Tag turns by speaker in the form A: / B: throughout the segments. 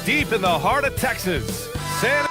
A: Deep in the heart of Texas, San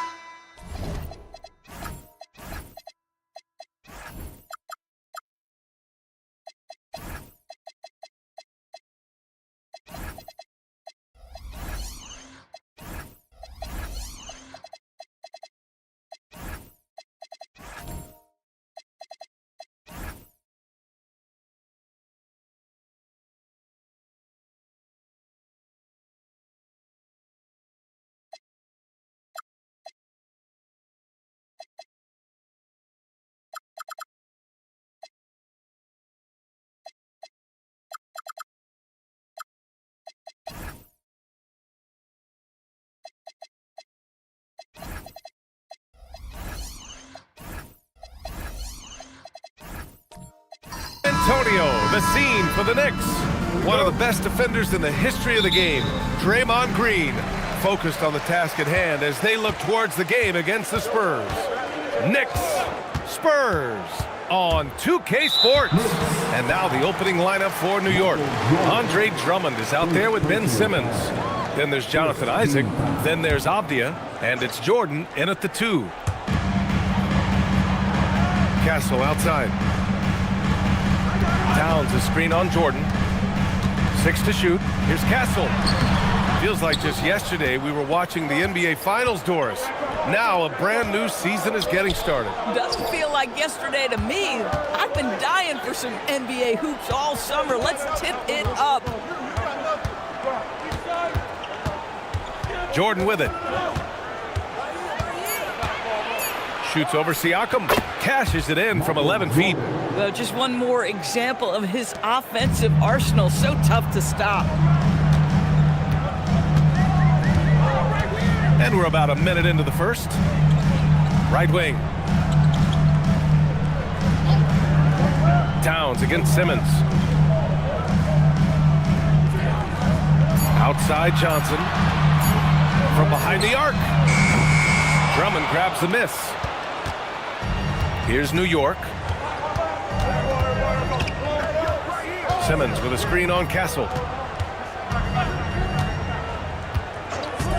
A: Antonio, the scene for the Knicks. One of the best defenders in the history of the game, Draymond Green, focused on the task at hand as they look towards the game against the Spurs. Knicks, Spurs on 2K Sports. And now the opening lineup for New York. Andre Drummond is out there with Ben Simmons. Then there's Jonathan Isaac. Then there's Avdia. And it's Jordan in at the 2. Castle outside. Towns is screen on Jordan. 6 to shoot. Here's Castle. Feels like just yesterday we were watching the NBA Finals, Doris. Now a brand new season is getting started.
B: Doesn't feel like yesterday to me. I've been dying for some NBA hoops all summer. Let's tip it up.
A: Jordan with it. Shoots over Siakam. Cashes it in from 11 feet.
B: Well, just one more example of his offensive arsenal. So tough to stop.
A: And we're about a minute into the first. Right wing. Towns against Simmons. Outside Johnson. From behind the arc. Drummond grabs the miss. Here's New York. Simmons with a screen on Castle.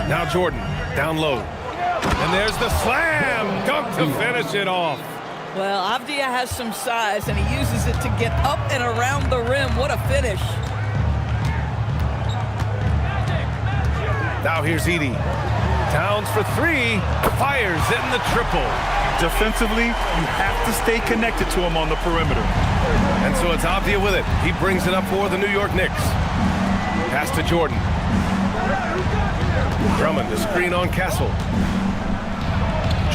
A: Now Jordan, down low. And there's the slam dunk to finish it off.
B: Well, Avdia has some size, and he uses it to get up and around the rim. What a finish.
A: Now here's Edey. Towns for 3, fires in the triple.
C: Defensively, you have to stay connected to him on the perimeter.
A: And so it's Avdia with it. He brings it up for the New York Knicks. Pass to Jordan. Drummond, the screen on Castle.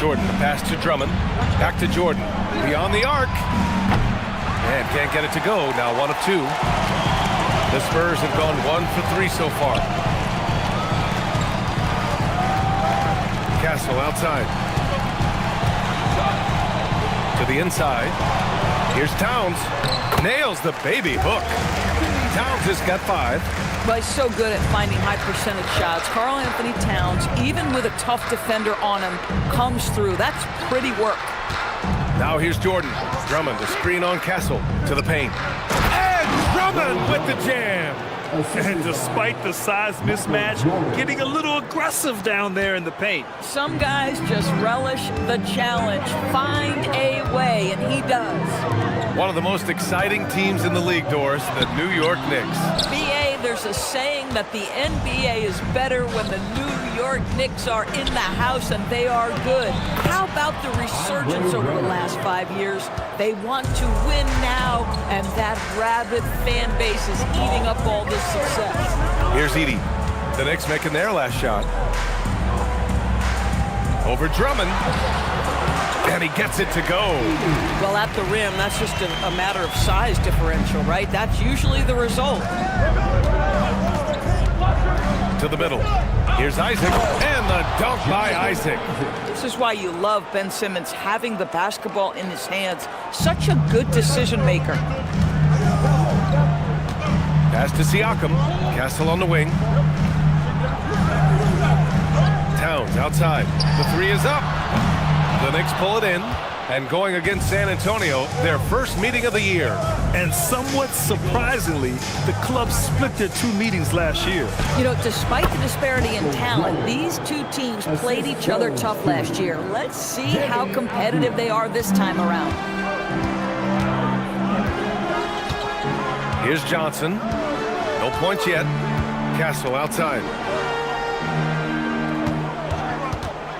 A: Jordan, the pass to Drummond. Back to Jordan. Beyond the arc. And can't get it to go. Now 1 of 2. The Spurs have gone 1 for 3 so far. Castle outside. To the inside. Here's Towns. Nails the baby hook. Towns has got 5.
B: But he's so good at finding high percentage shots. Karl-Anthony Towns, even with a tough defender on him, comes through. That's pretty work.
A: Now here's Jordan. Drummond, the screen on Castle. To the paint. And Drummond with the jam.
C: And despite the size mismatch, getting a little aggressive down there in the paint.
B: Some guys just relish the challenge. Find a way, and he does.
A: One of the most exciting teams in the league, Doris, the New York Knicks.
B: BA, there's a saying that the NBA is better when the New York Knicks are in the house and they are good. How about the resurgence over the last 5 years? They want to win now, and that rabid fan base is eating up all this success.
A: Here's Edey. The Knicks making their last shot. Over Drummond. And he gets it to go.
B: Well, at the rim, that's just a matter of size differential, right? That's usually the result.
A: To the middle. Here's Isaac. And the dunk by Isaac.
B: This is why you love Ben Simmons having the basketball in his hands. Such a good decision maker.
A: Pass to Siakam. Castle on the wing. Towns outside. The three is up. The Knicks pull it in, and going against San Antonio, their first meeting of the year.
C: And somewhat surprisingly, the club split their 2 meetings last year.
B: You know, despite the disparity in talent, these two teams played each other tough last year. Let's see how competitive they are this time around.
A: Here's Johnson. No points yet. Castle outside.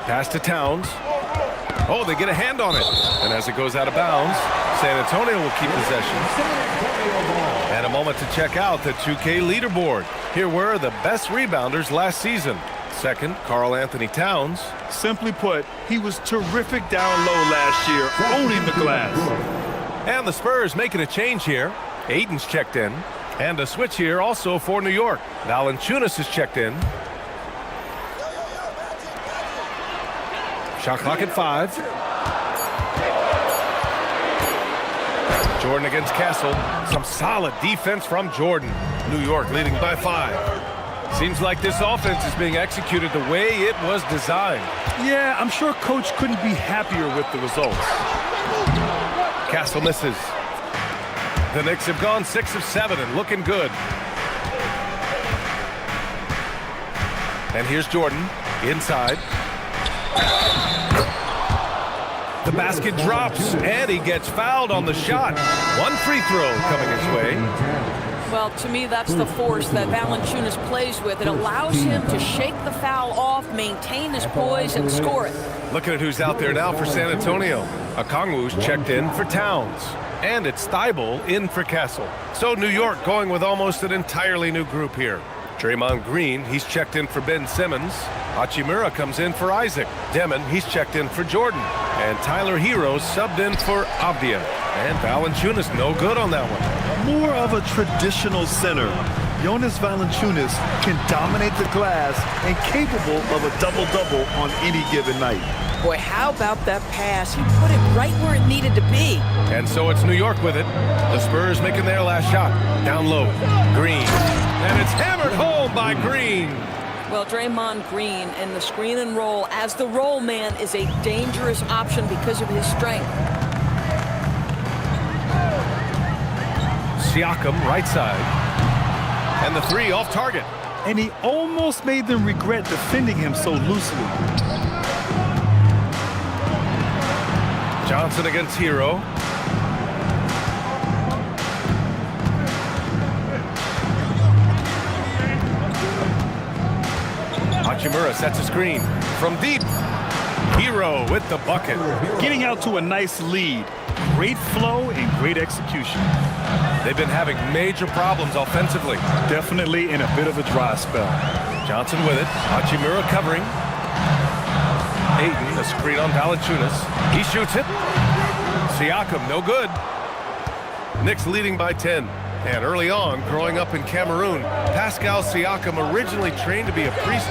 A: Pass to Towns. Oh, they get a hand on it. And as it goes out of bounds, San Antonio will keep possession. And a moment to check out the 2K leaderboard. Here were the best rebounders last season. Second, Karl Anthony Towns.
C: Simply put, he was terrific down low last year, owning the glass.
A: And the Spurs making a change here. Aiden's checked in. And a switch here also for New York. Valanciunas is checked in. Shot clock at 5. Jordan against Castle. Some solid defense from Jordan. New York leading by 5. Seems like this offense is being executed the way it was designed.
C: Yeah, I'm sure Coach couldn't be happier with the results.
A: Castle misses. The Knicks have gone 6 of 7 and looking good. And here's Jordan inside. The basket drops, and he gets fouled on the shot. One free throw coming his way.
B: Well, to me, that's the force that Valanciunas plays with. It allows him to shake the foul off, maintain his poise, and score it.
A: Looking at who's out there now for San Antonio. Okongwu's checked in for Towns. And it's Thybulle in for Castle. So New York going with almost an entirely new group here. Draymond Green, he's checked in for Ben Simmons. Hachimura comes in for Isaac. Demon, he's checked in for Jordan. And Tyler Hero subbed in for Avdia. And Valanciunas no good on that one.
C: More of a traditional center. Jonas Valanciunas can dominate the glass and capable of a double-double on any given night.
B: Boy, how about that pass? He put it right where it needed to be.
A: And so it's New York with it. The Spurs making their last shot. Down low. Green. And it's hammered home by Green.
B: Well, Draymond Green in the screen and roll as the roll man is a dangerous option because of his strength.
A: Siakam, right side. And the three off target.
C: And he almost made them regret defending him so loosely.
A: Johnson against Hero. Hachimura sets a screen from deep. Hero with the bucket.
C: Getting out to a nice lead. Great flow and great execution.
A: They've been having major problems offensively.
C: Definitely in a bit of a dry spell.
A: Johnson with it. Hachimura covering. Ayton, a screen on Valanciunas. He shoots it. Siakam, no good. Knicks leading by 10. And early on, growing up in Cameroon, Pascal Siakam originally trained to be a priest.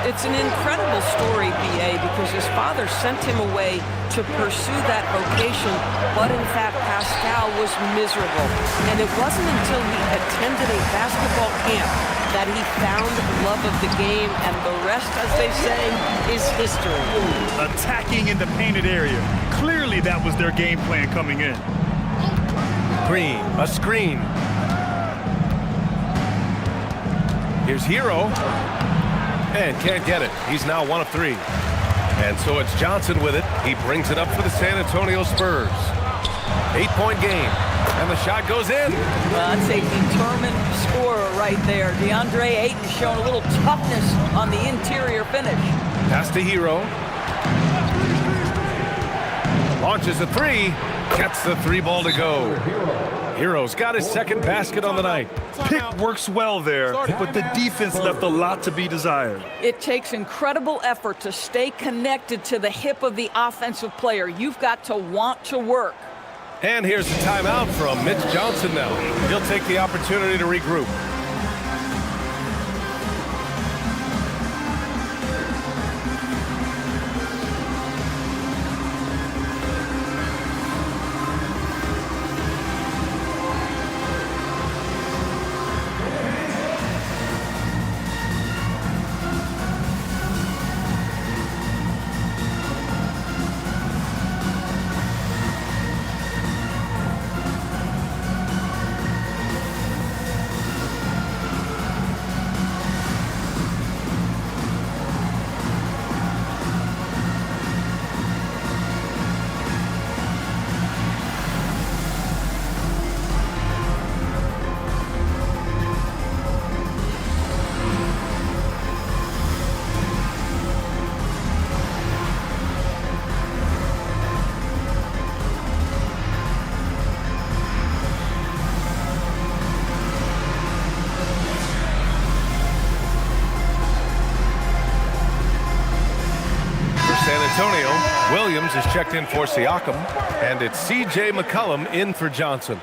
B: It's an incredible story, BA, because his father sent him away to pursue that vocation, but in fact, Pascal was miserable. And it wasn't until he attended a basketball camp that he found love of the game, and the rest, as they say, is history.
C: Attacking in the painted area. Clearly that was their game plan coming in.
A: Green, a screen. Here's Hero. And can't get it. He's now 1 of 3. And so it's Johnson with it. He brings it up for the San Antonio Spurs. 8-point game. And the shot goes in.
B: Well, that's a determined scorer right there. DeAndre Ayton showing a little toughness on the interior finish.
A: Pass to Hero. Launches a 3. Gets the 3 ball to go. Hero's got his second basket on the night.
C: Pick works well there, but the defense left a lot to be desired.
B: It takes incredible effort to stay connected to the hip of the offensive player. You've got to want to work.
A: And here's the timeout from Mitch Johnson now. He'll take the opportunity to regroup. Antonio. Williams is checked in for Siakam, and it's C.J. McCollum in for Johnson.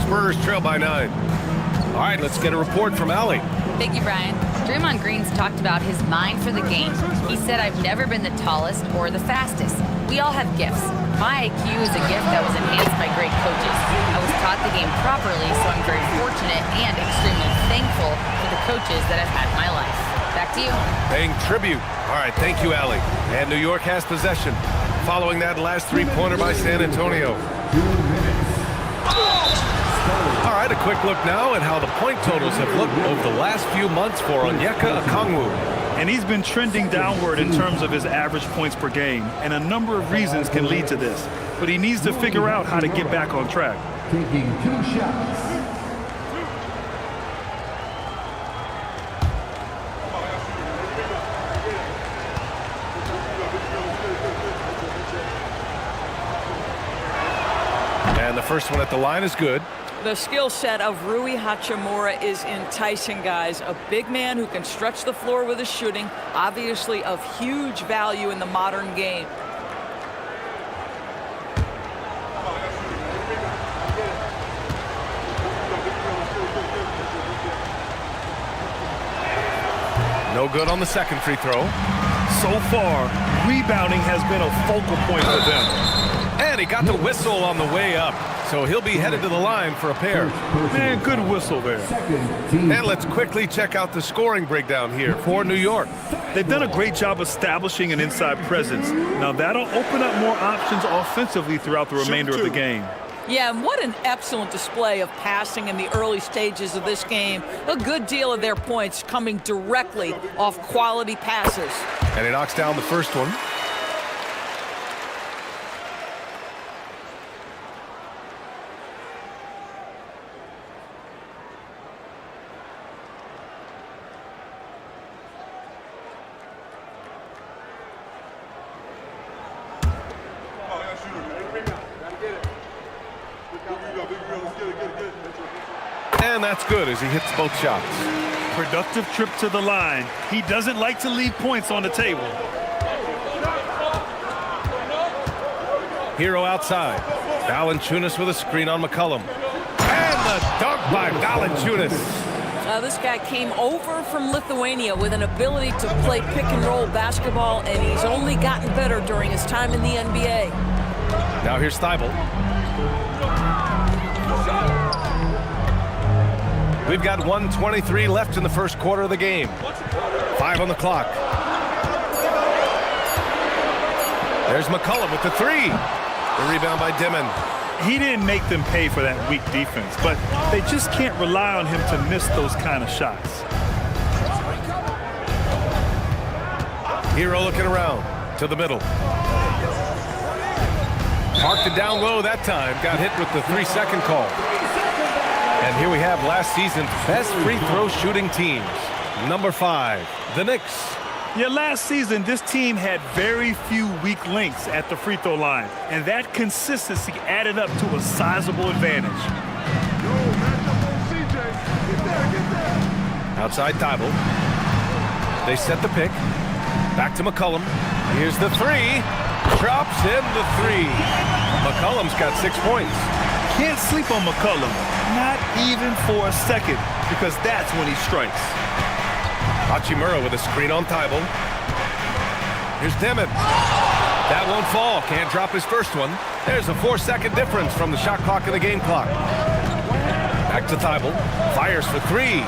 A: Spurs trail by 9. All right, let's get a report from Allie.
D: Thank you, Brian. Draymond Green's talked about his mind for the game. He said, "I've never been the tallest or the fastest. We all have gifts. My IQ is a gift that was enhanced by great coaches. I was taught the game properly, so I'm very fortunate and extremely thankful for the coaches that I've had in my life." Back to you.
A: Paying tribute. All right, thank you, Allie. And New York has possession. Following that last three-pointer by San Antonio. All right, a quick look now at how the point totals have looked over the last few months for Onyeka Okongwu.
C: And he's been trending downward in terms of his average points per game, and a number of reasons can lead to this. But he needs to figure out how to get back on track.
E: Taking 2 shots.
A: And the first one at the line is good.
B: The skill set of Rui Hachimura is enticing, guys. A big man who can stretch the floor with his shooting, obviously of huge value in the modern game.
A: No good on the second free throw.
C: So far, rebounding has been a focal point for them.
A: And he got the whistle on the way up. So he'll be headed to the line for a pair.
C: Man, good whistle there.
A: And let's quickly check out the scoring breakdown here for New York.
C: They've done a great job establishing an inside presence. Now that'll open up more options offensively throughout the remainder of the game.
B: Yeah, and what an excellent display of passing in the early stages of this game. A good deal of their points coming directly off quality passes.
A: And he knocks down the first one. And that's good as he hits both shots.
C: Productive trip to the line. He doesn't like to leave points on the table.
A: Hero outside. Valanciunas with a screen on McCollum. And the dunk by Valanciunas.
B: This guy came over from Lithuania with an ability to play pick-and-roll basketball, and he's only gotten better during his time in the NBA.
A: Now here's Thibault. We've got 1:23 left in the first quarter of the game. 5 on the clock. There's McCollum with the three. The rebound by Dimon.
C: He didn't make them pay for that weak defense, but they just can't rely on him to miss those kind of shots.
A: Hero looking around to the middle. Parked it down low that time. Got hit with the 3-second call. And here we have last season's best free throw shooting teams. Number 5, the Knicks.
C: Yeah, last season, this team had very few weak links at the free throw line, and that consistency added up to a sizable advantage.
A: Outside Thibault. They set the pick. Back to McCollum. Here's the three. Drops in the three. McCollum's got 6 points.
C: Can't sleep on McCollum, not even for a second, because that's when he strikes.
A: Hachimura with a screen on Thibault. Here's Dimon. That won't fall. Can't drop his first one. There's a 4-second difference from the shot clock and the game clock. Back to Thibault. Fires for three.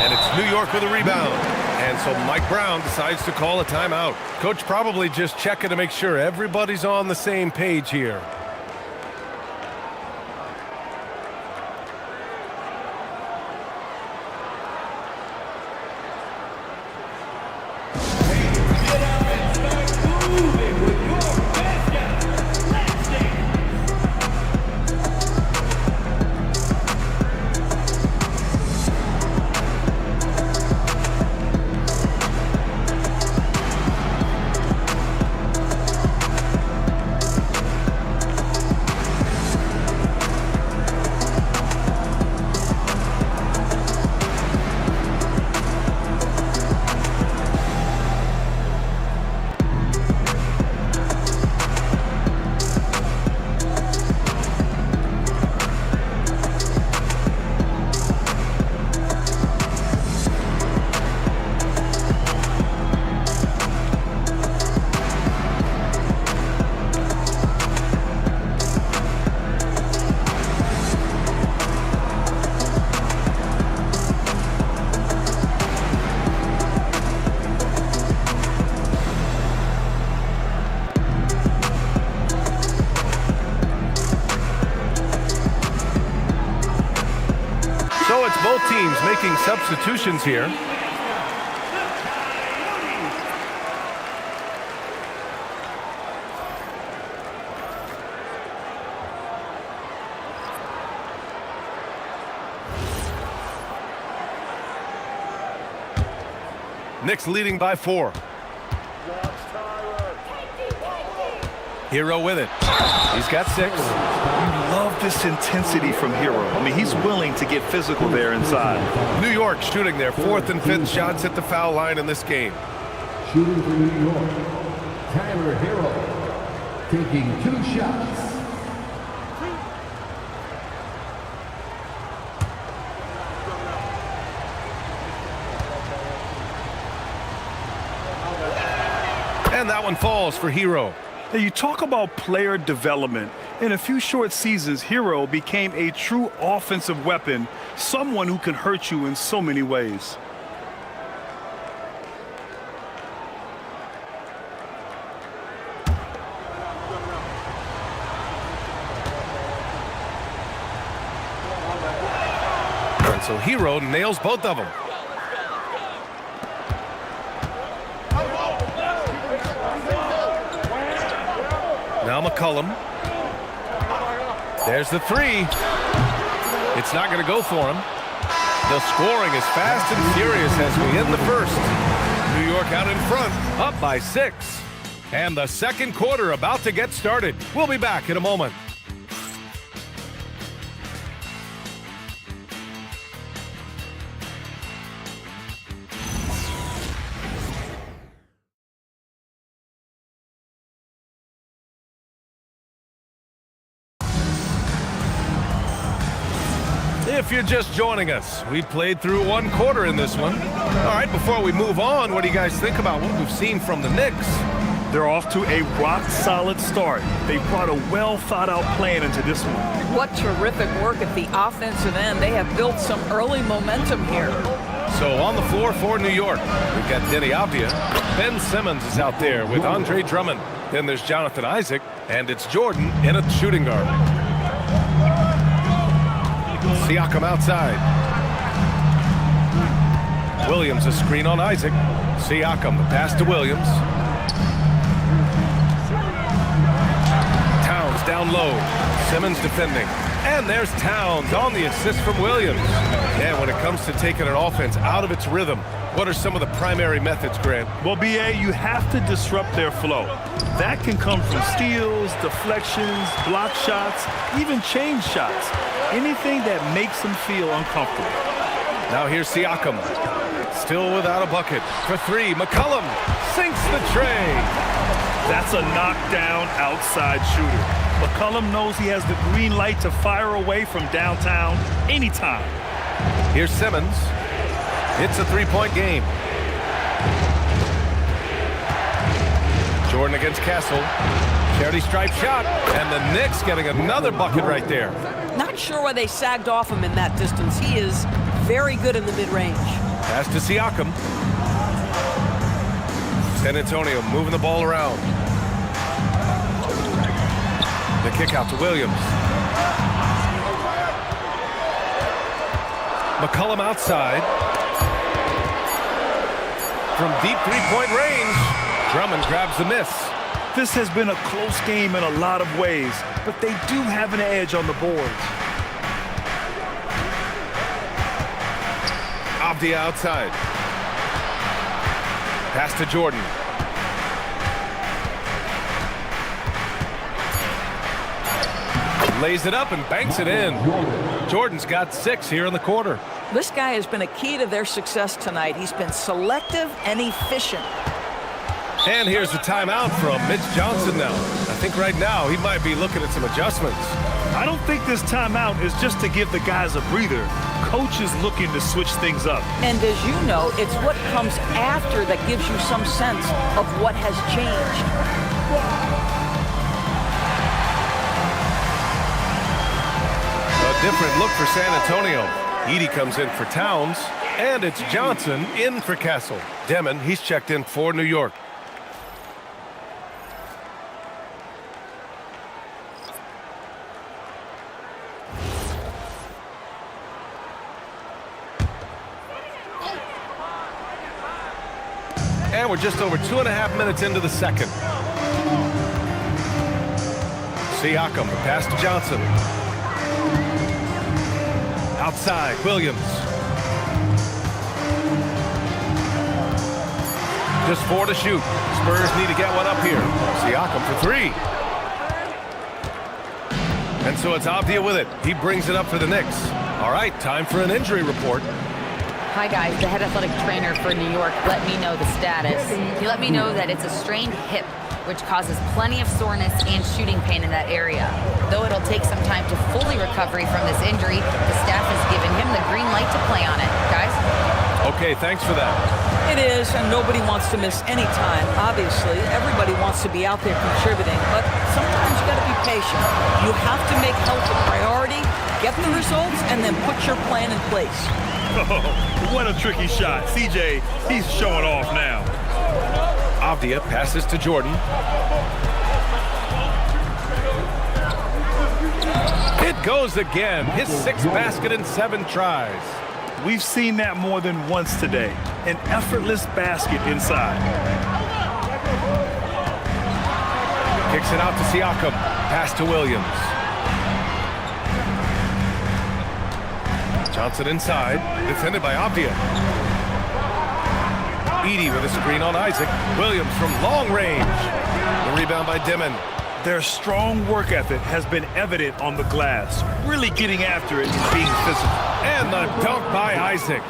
A: And it's New York with a rebound. And so Mike Brown decides to call a timeout. Coach probably just checking to make sure everybody's on the same page here. So it's both teams making substitutions here. Knicks leading by 4. Hero with it. He's got 6.
C: You love this intensity from Hero. I mean, he's willing to get physical there inside.
A: New York shooting their 4th and 5th shots at the foul line in this game.
E: Shooting for New York, Tyler Hero, taking 2 shots.
A: And that one falls for Hero.
C: Now, you talk about player development. In a few short seasons, Hero became a true offensive weapon, someone who can hurt you in so many ways.
A: And so Hero nails both of them. Now McCollum. There's the three. It's not going to go for him. The scoring is fast and furious as we end the first. New York out in front, up by 6. And the second quarter about to get started. We'll be back in a moment. If you're just joining us, we played through 1 quarter in this one. All right, before we move on, what do you guys think about what we've seen from the Knicks?
C: They're off to a rock-solid start. They brought a well-thought-out plan into this one.
B: What terrific work at the offensive end. They have built some early momentum here.
A: So on the floor for New York, we've got Denny Avdia. Ben Simmons is out there with Andre Drummond. Then there's Jonathan Isaac, and it's Jordan in a shooting guard. Siakam outside. Williams a screen on Isaac. Siakam, the pass to Williams. Towns down low. Simmons defending. And there's Towns on the assist from Williams. And when it comes to taking an offense out of its rhythm, what are some of the primary methods, Grant?
C: Well, B.A., you have to disrupt their flow. That can come from steals, deflections, block shots, even change shots. Anything that makes them feel uncomfortable.
A: Now here's Siakam. Still without a bucket. For three, McCollum sinks the tray.
C: That's a knockdown outside shooter. McCollum knows he has the green light to fire away from downtown anytime.
A: Here's Simmons. It's a three-point game. Jordan against Castle. Charity stripe shot. And the Knicks getting another bucket right there.
B: Not sure why they sagged off him in that distance. He is very good in the mid-range.
A: Pass to Siakam. San Antonio moving the ball around. The kick out to Williams. McCollum outside. From deep three-point range, Drummond grabs the miss.
C: This has been a close game in a lot of ways, but they do have an edge on the boards.
A: Avdia outside. Pass to Jordan. Lays it up and banks it in. Jordan's got 6 here in the quarter.
B: This guy has been a key to their success tonight. He's been selective and efficient.
A: And here's the timeout from Mitch Johnson now. I think right now he might be looking at some adjustments.
C: I don't think this timeout is just to give the guys a breather. Coach is looking to switch things up.
B: And as you know, it's what comes after that gives you some sense of what has changed.
A: A different look for San Antonio. Edey comes in for Towns, and it's Johnson in for Castle. Demon, he's checked in for New York. And we're just over 2.5 minutes into the second. Siakam, the pass to Johnson. Outside, Williams. Just 4 to shoot. Spurs need to get one up here. Siakam for 3. And so it's Avdia with it. He brings it up for the Knicks. All right, time for an injury report.
D: Hi guys, the head athletic trainer for New York let me know the status. He let me know that it's a strained hip, which causes plenty of soreness and shooting pain in that area. Though it'll take some time to fully recover from this injury, the staff has given him the green light to play on it. Guys?
A: Okay, thanks for that.
B: It is, and nobody wants to miss any time. Obviously, everybody wants to be out there contributing, but sometimes you got to be patient. You have to make health a priority, get the results, and then put your plan in place.
C: Oh, what a tricky shot. CJ, he's showing off now.
A: Avdia passes to Jordan. It goes again. His 6th basket in 7 tries.
C: We've seen that more than once today. An effortless basket inside.
A: Kicks it out to Siakam. Pass to Williams. Johnson inside. Defended by Avdia. Edey with a screen on Isaac. Williams from long range. The rebound by Dimon.
C: Their strong work ethic has been evident on the glass, really getting after it and being physical.
A: And the dunk by Isaac.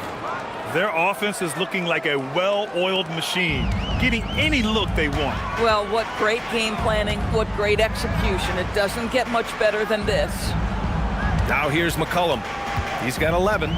C: Their offense is looking like a well-oiled machine, getting any look they want.
B: Well, what great game planning, what great execution. It doesn't get much better than this.
A: Now here's McCollum. He's got 11.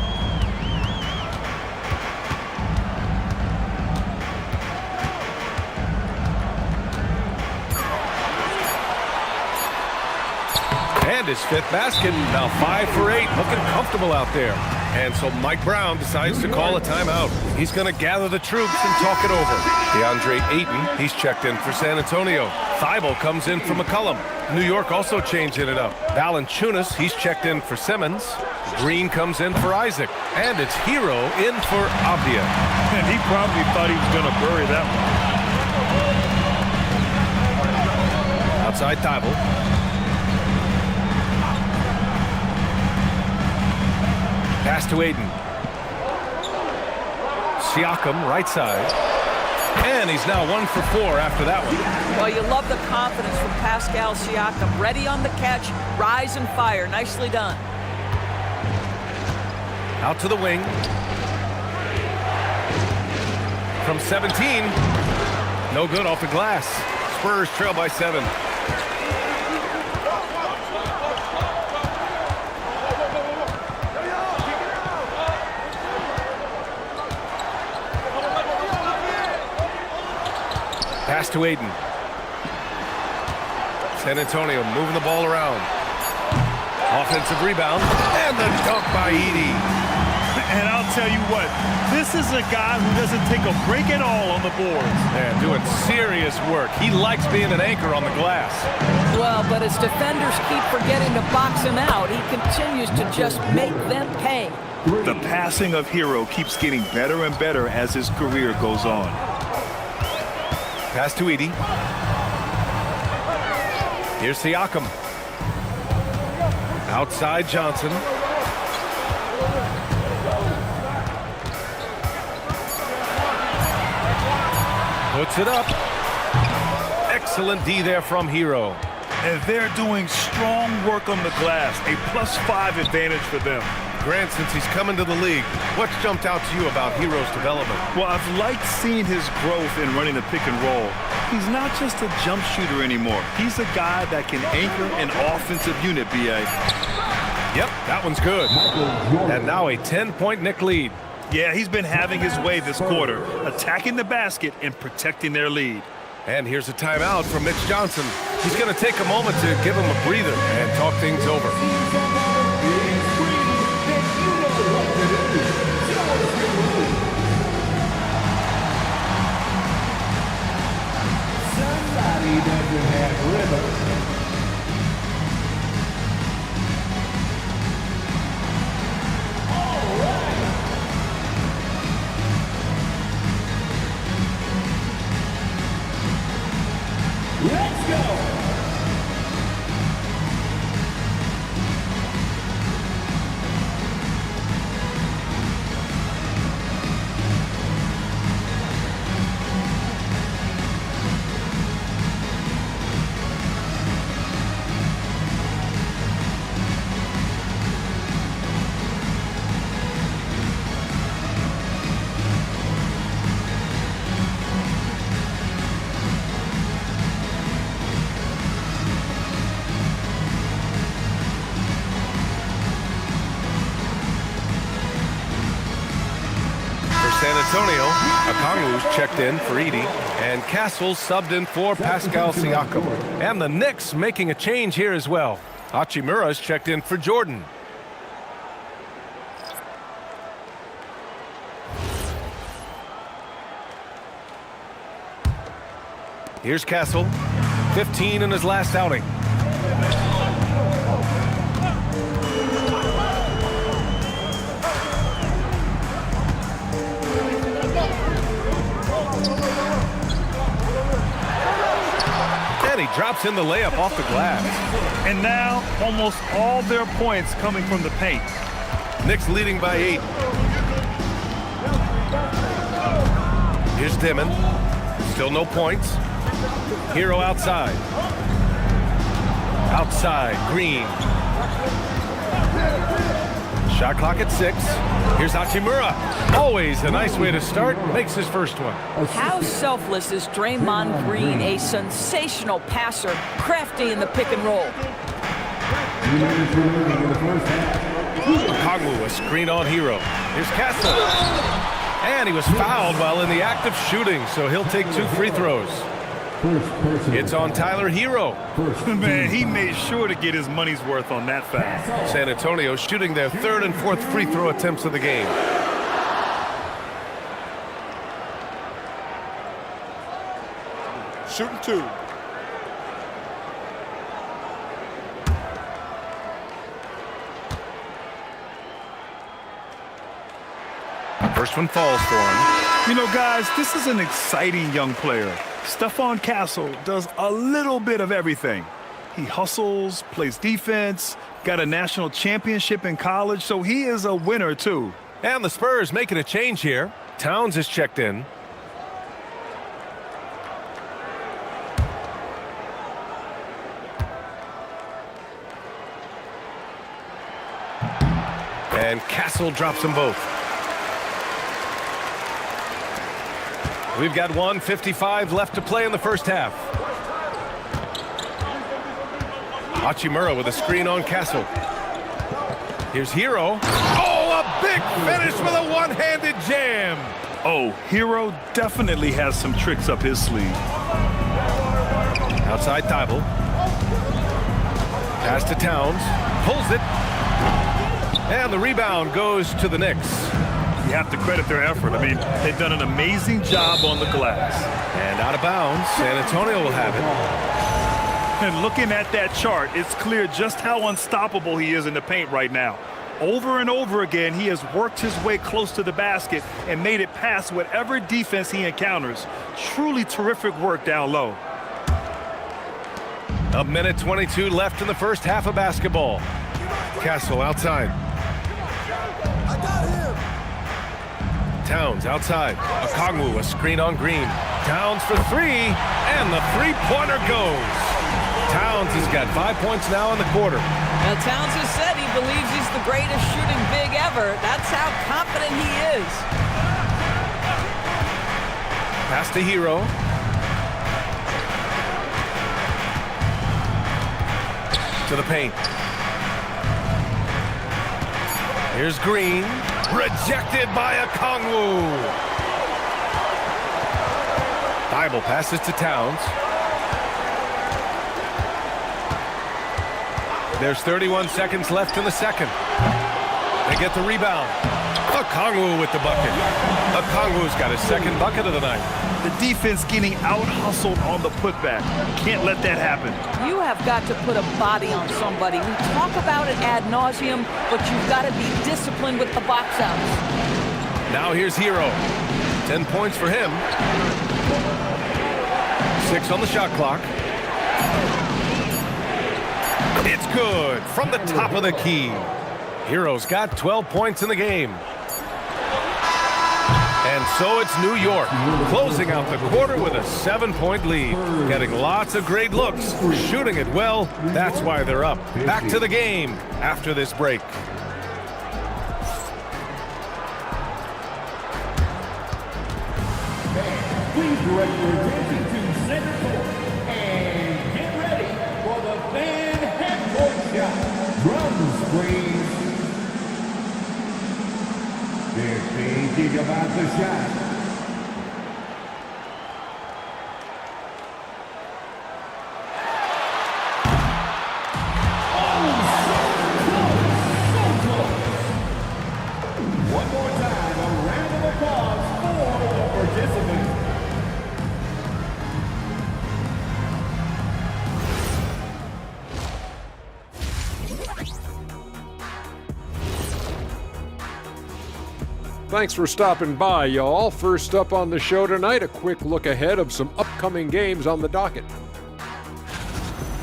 A: And his 5th basket. Now 5 for 8. Looking comfortable out there. And so Mike Brown decides to call a timeout. He's going to gather the troops and talk it over. DeAndre Ayton, he's checked in for San Antonio. Thibault comes in for McCollum. New York also changing it up. Valanciunas, he's checked in for Simmons. Green comes in for Isaac. And it's Hero in for Avdia.
C: And he probably thought he was going to bury that one.
A: Outside Thibault. Pass to Ayton. Siakam, right side. And he's now 1 for 4 after that one.
B: Well, you love the confidence from Pascal Siakam. Ready on the catch, rise and fire. Nicely done.
A: Out to the wing. From 17. No good off the glass. Spurs trail by 7. Pass to Ayton. San Antonio moving the ball around. Offensive rebound. And the dunk by Edey.
C: And I'll tell you what, this is a guy who doesn't take a break at all on the boards.
A: Yeah, doing serious work. He likes being an anchor on the glass.
B: Well, but as defenders keep forgetting to box him out, he continues to just make them pay.
C: The passing of Hero keeps getting better and better as his career goes on.
A: Pass to Edey. Here's Siakam. Outside Johnson. Puts it up. Excellent D there from Hero.
C: And they're doing strong work on the glass. A +5 advantage for them.
A: Grant, since he's coming to the league, what's jumped out to you about Hero's development?
C: Well, I've liked seeing his growth in running the pick and roll. He's not just a jump shooter anymore. He's a guy that can anchor an offensive unit, B.A.
A: Yep, that one's good. And now a 10-point Knick lead.
C: Yeah, he's been having his way this quarter, attacking the basket and protecting their lead.
A: And here's a timeout from Mitch Johnson. He's going to take a moment to give him a breather and talk things over.
E: Somebody doesn't have rhythm. Let's go!
A: San Antonio, Okongwu's checked in for Edey, and Castles subbed in for Pascal Siakam. And the Knicks making a change here as well. Hachimura's checked in for Jordan. Here's Castle, 15 in his last outing. And he drops in the layup off the glass.
C: And now, almost all their points coming from the paint.
A: Knicks leading by 8. Here's Dimon. Still no points. Hero outside. Outside, Green. Shot clock at 6. Here's Hachimura. Always a nice way to start. Makes his first one.
B: How selfless is Draymond Green, a sensational passer, crafty in the pick and roll.
E: 2 minutes remaining in the first half.
A: Okongwu, a screen on Hero. Here's Castle. And he was fouled while in the act of shooting, so he'll take 2 free throws.
E: First personal
A: It's on Tyler Hero.
E: First
C: Man, he made sure to get his money's worth on that foul.
A: San Antonio shooting their third and fourth free throw attempts of the game.
F: Shooting 2.
A: First one falls for him.
C: You know, guys, this is an exciting young player. Stephon Castle does a little bit of everything. He hustles, plays defense, got a national championship in college, so he is a winner, too.
A: And the Spurs making a change here. Towns is checked in. And Castle drops them both. We've got 1:55 left to play in the first half. Hachimura with a screen on Castle. Here's Hero. Oh, a big finish with a one-handed jam.
C: Oh, Hero definitely has some tricks up his sleeve.
A: Outside Thibault. Pass to Towns. Pulls it. And the rebound goes to the Knicks.
C: You have to credit their effort. I mean, they've done an amazing job on the glass.
A: And out of bounds, San Antonio will have it.
C: And looking at that chart, it's clear just how unstoppable he is in the paint right now. Over and over again, he has worked his way close to the basket and made it past whatever defense he encounters. Truly terrific work down low.
A: A minute 22 left in the first half of basketball. Castle outside. Towns outside. Okongwu, a screen on Green. Towns for three, and the three-pointer goes. Towns has got 5 points now in the quarter.
B: Now, Towns has said he believes he's the greatest shooting big ever. That's how confident he is.
A: Pass to Hero. To the paint. Here's Green. Rejected by Okongwu. Thibault passes to Towns. There's 31 seconds left in the second. They get the rebound. Okongwu with the bucket. Okongwu's got his second bucket of the night.
C: The defense getting out-hustled on the putback. Can't let that happen.
B: You have got to put a body on somebody. We talk about it ad nauseum, but you've got to be disciplined with the box outs.
A: Now here's Hero. 10 points for him. 6 on the shot clock. It's good from the top of the key. Hero's got 12 points in the game. And so it's New York, closing out the quarter with a 7-point lead. Getting lots of great looks, shooting it well. That's why they're up. Back to the game after this break.
E: Please direct your attention to center court and get ready for the Van Half-Court shot. Drum screens. They're thinking about the shot. Oh, so close. One more time, a round of applause for the participants.
G: Thanks for stopping by, y'all. First up on the show tonight, a quick look ahead of some upcoming games on the docket.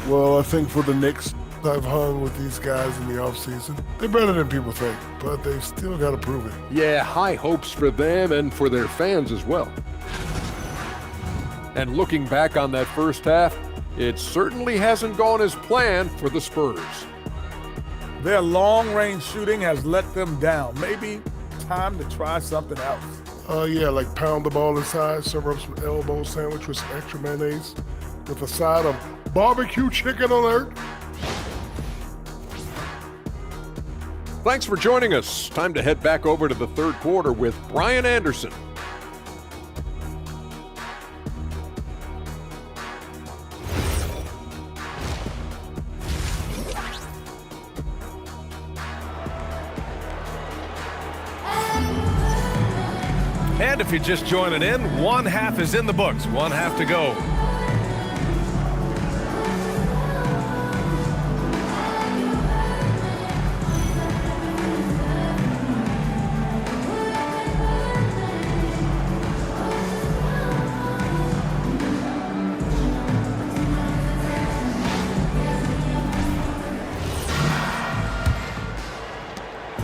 F: Well, I think for the Knicks, I've hung with these guys in the offseason. They're better than people think, but they've still got to prove it.
G: Yeah, high hopes for them and for their fans as well. And looking back on that first half, it certainly hasn't gone as planned for the Spurs.
H: Their long-range shooting has let them down. Maybe time to try something else.
F: Yeah, like pound the ball inside, serve up some elbow sandwich with some extra mayonnaise with a side of barbecue chicken alert.
G: Thanks for joining us. Time to head back over to the third quarter with Brian Anderson.
A: And if you're just joining in, one half is in the books. One half to go.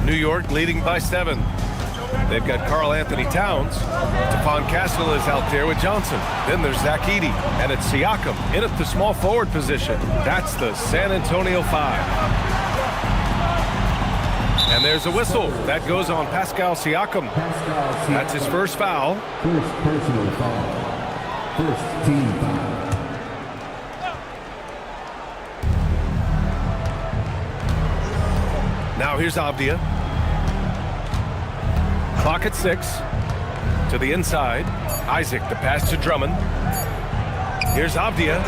A: New York leading by 7. They've got Karl Anthony Towns. Stephon Castle is out there with Johnson. Then there's Zach Edey, and it's Siakam in at the small forward position. That's the San Antonio 5. And there's a whistle. That goes on Pascal Siakam. That's his first foul.
E: First personal foul. First team foul.
A: Now here's Avdia. Clock at 6. To the inside. Isaac, the pass to Drummond. Here's Avdia.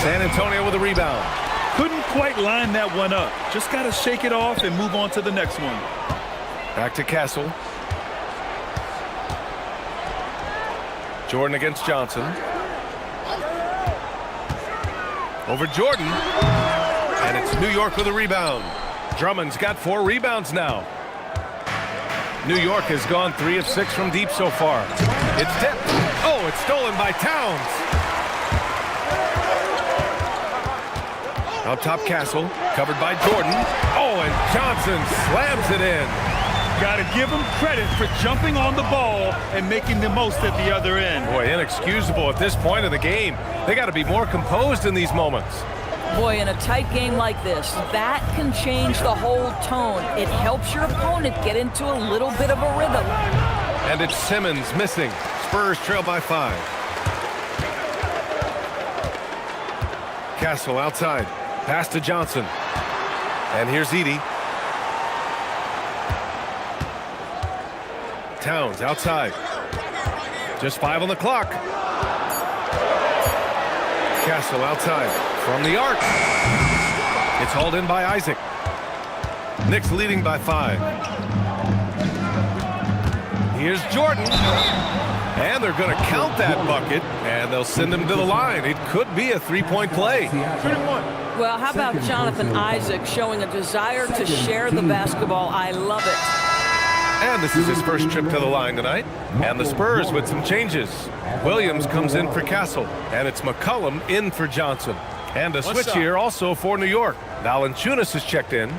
A: San Antonio with a rebound.
C: Couldn't quite line that one up. Just got to shake it off and move on to the next one.
A: Back to Castle. Jordan against Johnson. Over Jordan. And it's New York with a rebound. Drummond's got 4 rebounds now. New York has gone 3 of 6 from deep so far. It's tipped. Oh, it's stolen by Towns. Up top, Castle, covered by Jordan. Oh, and Johnson slams it in.
C: Got to give him credit for jumping on the ball and making the most at the other end.
A: Boy, inexcusable at this point of the game. They got to be more composed in these moments.
B: Boy, in a tight game like this, that can change the whole tone. It helps your opponent get into a little bit of a rhythm.
A: And it's Simmons missing. Spurs trail by 5. Castle outside. Pass to Johnson. And here's Edey. Towns outside. Just 5 on the clock. Castle outside from the arc. It's hauled in by Isaac. Knicks leading by 5. Here's Jordan. And they're going to count that bucket, and they'll send him to the line. It could be a 3-point play.
B: Well, how about Jonathan Isaac showing a desire to share the basketball? I love it.
A: And this is his first trip to the line tonight. And the Spurs with some changes. Williams comes in for Castle, and it's McCollum in for Johnson. And a switch here also for New York. Valanciunas is checked in.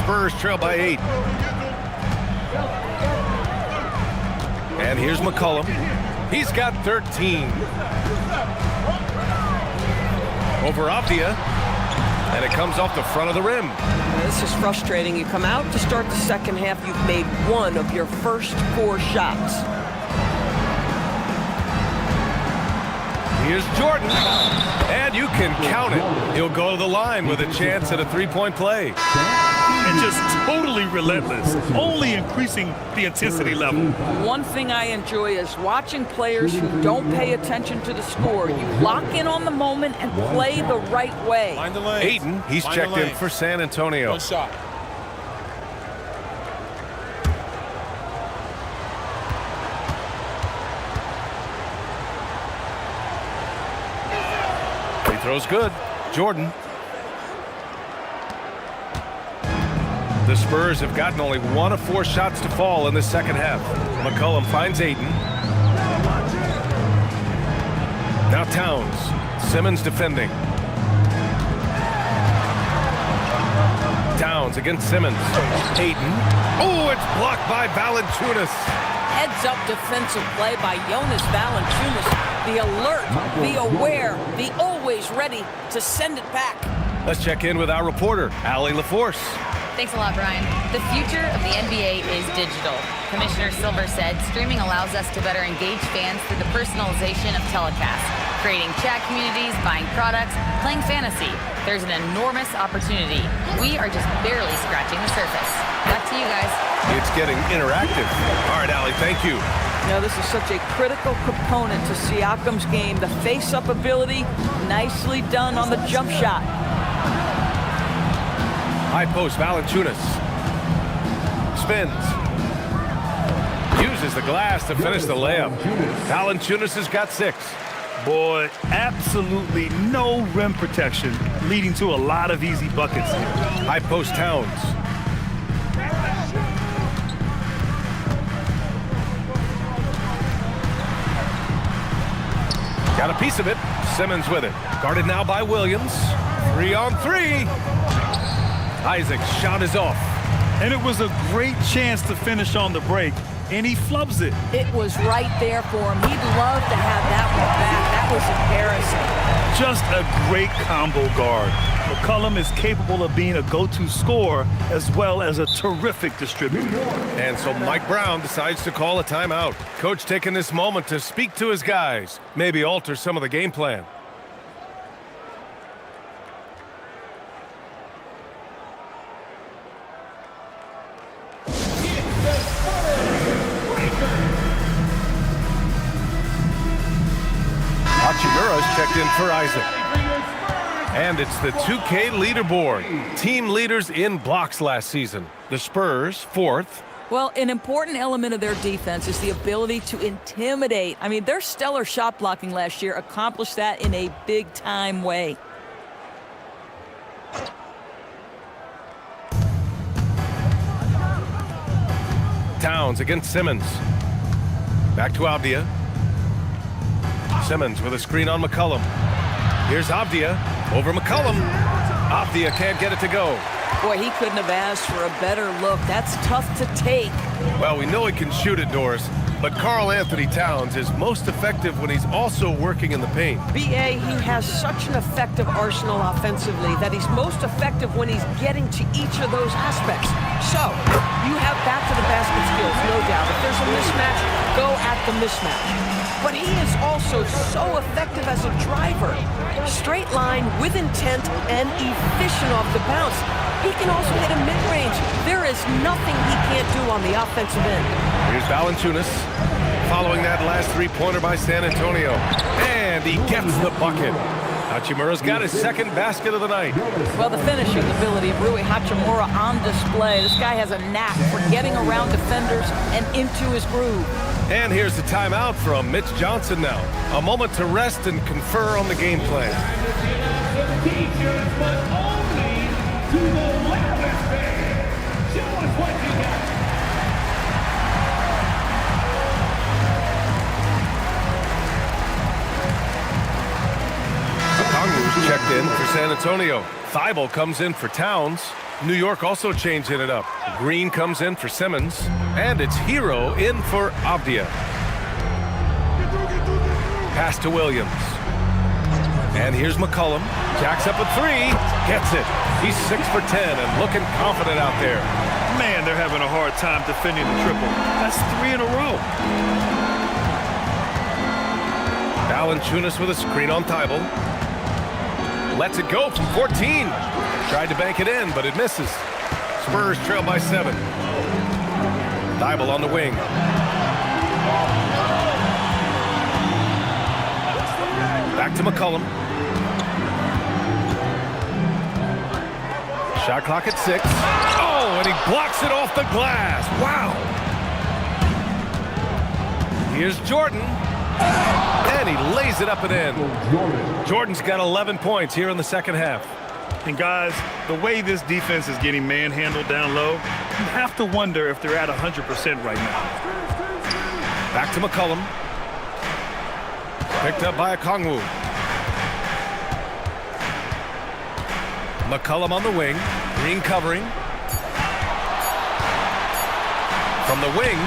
A: Spurs trail by 8. And here's McCollum. He's got 13. Over Avdia. And it comes off the front of the rim.
B: This is frustrating. You come out to start the second half, you've made 1 of your first 4 shots.
A: Here's Jordan. And you can count it. He'll go to the line with a chance at a 3-point play.
C: And just totally relentless, only increasing the intensity level.
B: One thing I enjoy is watching players who don't pay attention to the score. You lock in on the moment and play the right way.
A: Ayton, he's checked in for San Antonio.
I: One shot.
A: Free throw's good. Jordan. The Spurs have gotten only 1 of 4 shots to fall in the second half. McCollum finds Ayton. Now Towns. Simmons defending. Towns against Simmons. Ayton. Oh, it's blocked by Valanciunas.
B: Heads-up defensive play by Jonas Valanciunas. The alert, the aware, the always ready to send it back.
A: Let's check in with our reporter, Allie LaForce.
D: Thanks a lot, Brian. The future of the NBA is digital. Commissioner Silver said streaming allows us to better engage fans through the personalization of telecasts, creating chat communities, buying products, playing fantasy. There's an enormous opportunity. We are just barely scratching the surface. Back to you guys.
A: It's getting interactive. All right, Allie, thank you.
B: Now, this is such a critical component to Siakam's game. The face-up ability, nicely done on the jump shot.
A: High post, Valanciunas. Spins. Uses the glass to finish the layup. Valanciunas has got 6.
C: Boy, absolutely no rim protection, leading to a lot of easy buckets.
A: High post, Towns. Got a piece of it. Simmons with it. Guarded now by Williams. 3-on-3. Isaac's shot is off.
C: And it was a great chance to finish on the break, and he flubs it.
B: It was right there for him. He'd love to have that one back. That was embarrassing.
C: Just a great combo guard. McCollum is capable of being a go-to scorer as well as a terrific distributor.
A: And so Mike Brown decides to call a timeout. Coach taking this moment to speak to his guys, maybe alter some of the game plan. Hachimura's checked in for Isaac. And it's the 2K leaderboard. Team leaders in blocks last season. The Spurs, 4th.
B: Well, an important element of their defense is the ability to intimidate. I mean, their stellar shot blocking last year accomplished that in a big-time way.
A: Towns against Simmons. Back to Avdia. Simmons with a screen on McCollum. Here's Avdia over McCollum. Avdia can't get it to go.
B: Boy, he couldn't have asked for a better look. That's tough to take.
A: Well, we know he can shoot it, Doris, but Karl Anthony Towns is most effective when he's also working in the paint.
B: B.A., he has such an effective arsenal offensively that he's most effective when he's getting to each of those aspects. So, you have back-to-the-basket skills, no doubt. If there's a mismatch, go at the mismatch. But he is also so effective as a driver. Straight line, with intent, and efficient off the bounce. He can also hit a mid-range. There is nothing he can't do on the offensive end.
A: Here's Valanciunas following that last three-pointer by San Antonio. And he gets the bucket. Hachimura's got his second basket of the night.
B: Well, the finishing ability of Rui Hachimura on display. This guy has a knack for getting around defenders and into his groove.
A: And here's the timeout from Mitch Johnson now. A moment to rest and confer on the game plan. Okongwu's checked in for San Antonio. Thibault comes in for Towns. New York also changing it up. Green comes in for Simmons. And it's Hero in for Avdia. Pass to Williams. And here's McCollum. Jacks up a 3. Gets it. He's 6 for 10 and looking confident out there.
C: Man, they're having a hard time defending the triple. That's 3 in a row.
A: Valanciunas with a screen on Thibault. Lets it go from 14. Tried to bank it in, but it misses. Spurs trail by 7. Thibault on the wing. Back to McCollum. Shot clock at 6. Oh, and he blocks it off the glass. Wow. Here's Jordan. And he lays it up and in. Jordan's got 11 points here in the second half.
C: And guys, the way this defense is getting manhandled down low, you have to wonder if they're at 100% right now.
A: Back to McCollum. Picked up by Okongwu. McCollum on the wing. Green covering. From the wing,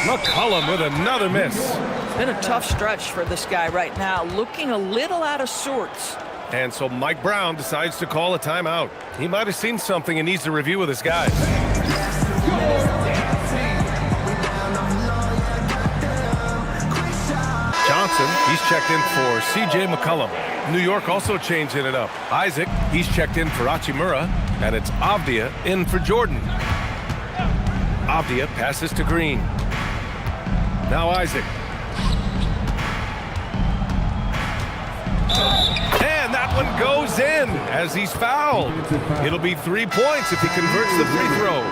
A: McCollum with another miss.
B: It's been a tough stretch for this guy right now, looking a little out of sorts.
A: And so Mike Brown decides to call a timeout. He might have seen something and needs to review with his guys. Johnson, he's checked in for C.J. McCollum. New York also changing it up. Isaac, he's checked in for Hachimura. And it's Avdia in for Jordan. Avdia passes to Green. Now Isaac. And that one goes in as he's fouled. It'll be 3 points if he converts the free throw.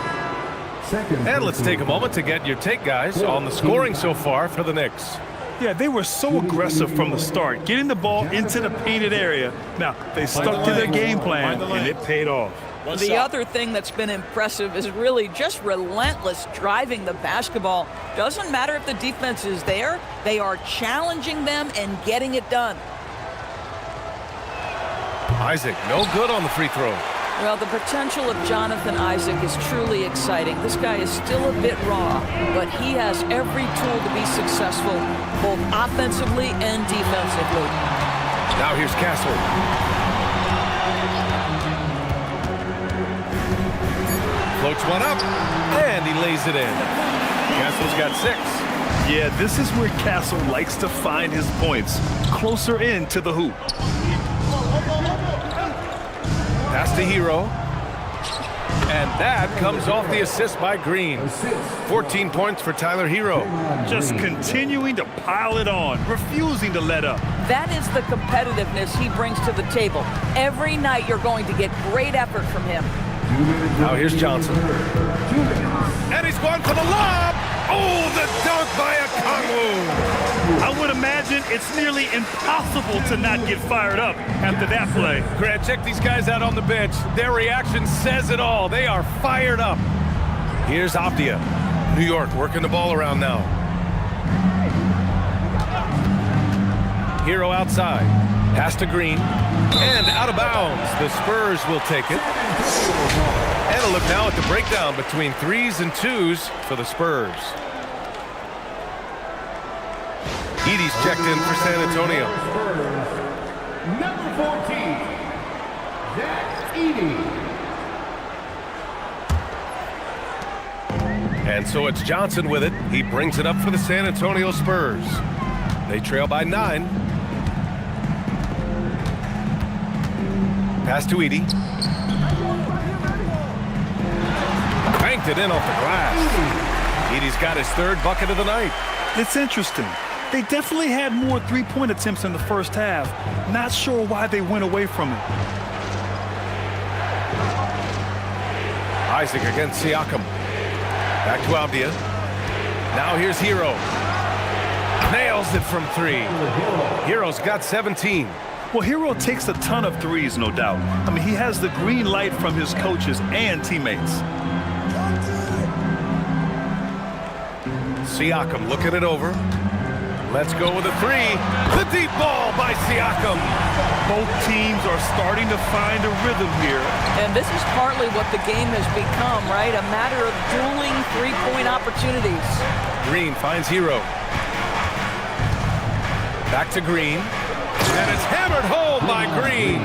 A: And let's take a moment to get your take, guys, on the scoring so far for the Knicks.
C: Yeah, they were so aggressive from the start, getting the ball into the painted area. Now, they stuck to their game plan, and it paid off.
B: The other thing that's been impressive is really just relentless driving the basketball. Doesn't matter if the defense is there, they are challenging them and getting it done.
A: Isaac, no good on the free throw.
B: Well, the potential of Jonathan Isaac is truly exciting. This guy is still a bit raw, but he has every tool to be successful, both offensively and defensively.
A: Now here's Castle. Floats one up, and he lays it in. Castle's got 6.
C: Yeah, this is where Castle likes to find his points, closer in to the hoop.
A: Pass to Hero. And that comes off the assist by Green. 14 points for Tyler Hero.
C: Just continuing to pile it on, refusing to let up.
B: That is the competitiveness he brings to the table. Every night you're going to get great effort from him.
A: Now here's Johnson. And he's going for the lob. Oh, the dunk by Okongwu.
C: I would imagine it's nearly impossible to not get fired up after that play.
A: Grant, check these guys out on the bench. Their reaction says it all. They are fired up. Here's Avdia. New York working the ball around now. Hero outside. Pass to Green. And out of bounds. The Spurs will take it. And a look now at the breakdown between 3s and 2s for the Spurs. Edey's checked in for San Antonio.
E: Number 14, Zach Edey.
A: And so it's Johnson with it. He brings it up for the San Antonio Spurs. They trail by 9. Pass to Edey. Banked it in off the glass. Edey's got his 3rd bucket of the night.
C: It's interesting. They definitely had more three-point attempts in the first half. Not sure why they went away from it.
A: Isaac against Siakam. Back to Avdia. Now here's Hero. Nails it from 3. Hero's got 17.
C: Well, Hero takes a ton of threes, no doubt. I mean, he has the green light from his coaches and teammates.
A: Siakam looking it over. Let's go with a 3. The deep ball by Siakam.
C: Both teams are starting to find a rhythm here.
B: And this is partly what the game has become, right? A matter of dueling three-point opportunities.
A: Green finds Hero. Back to Green. And it's hammered home by Green.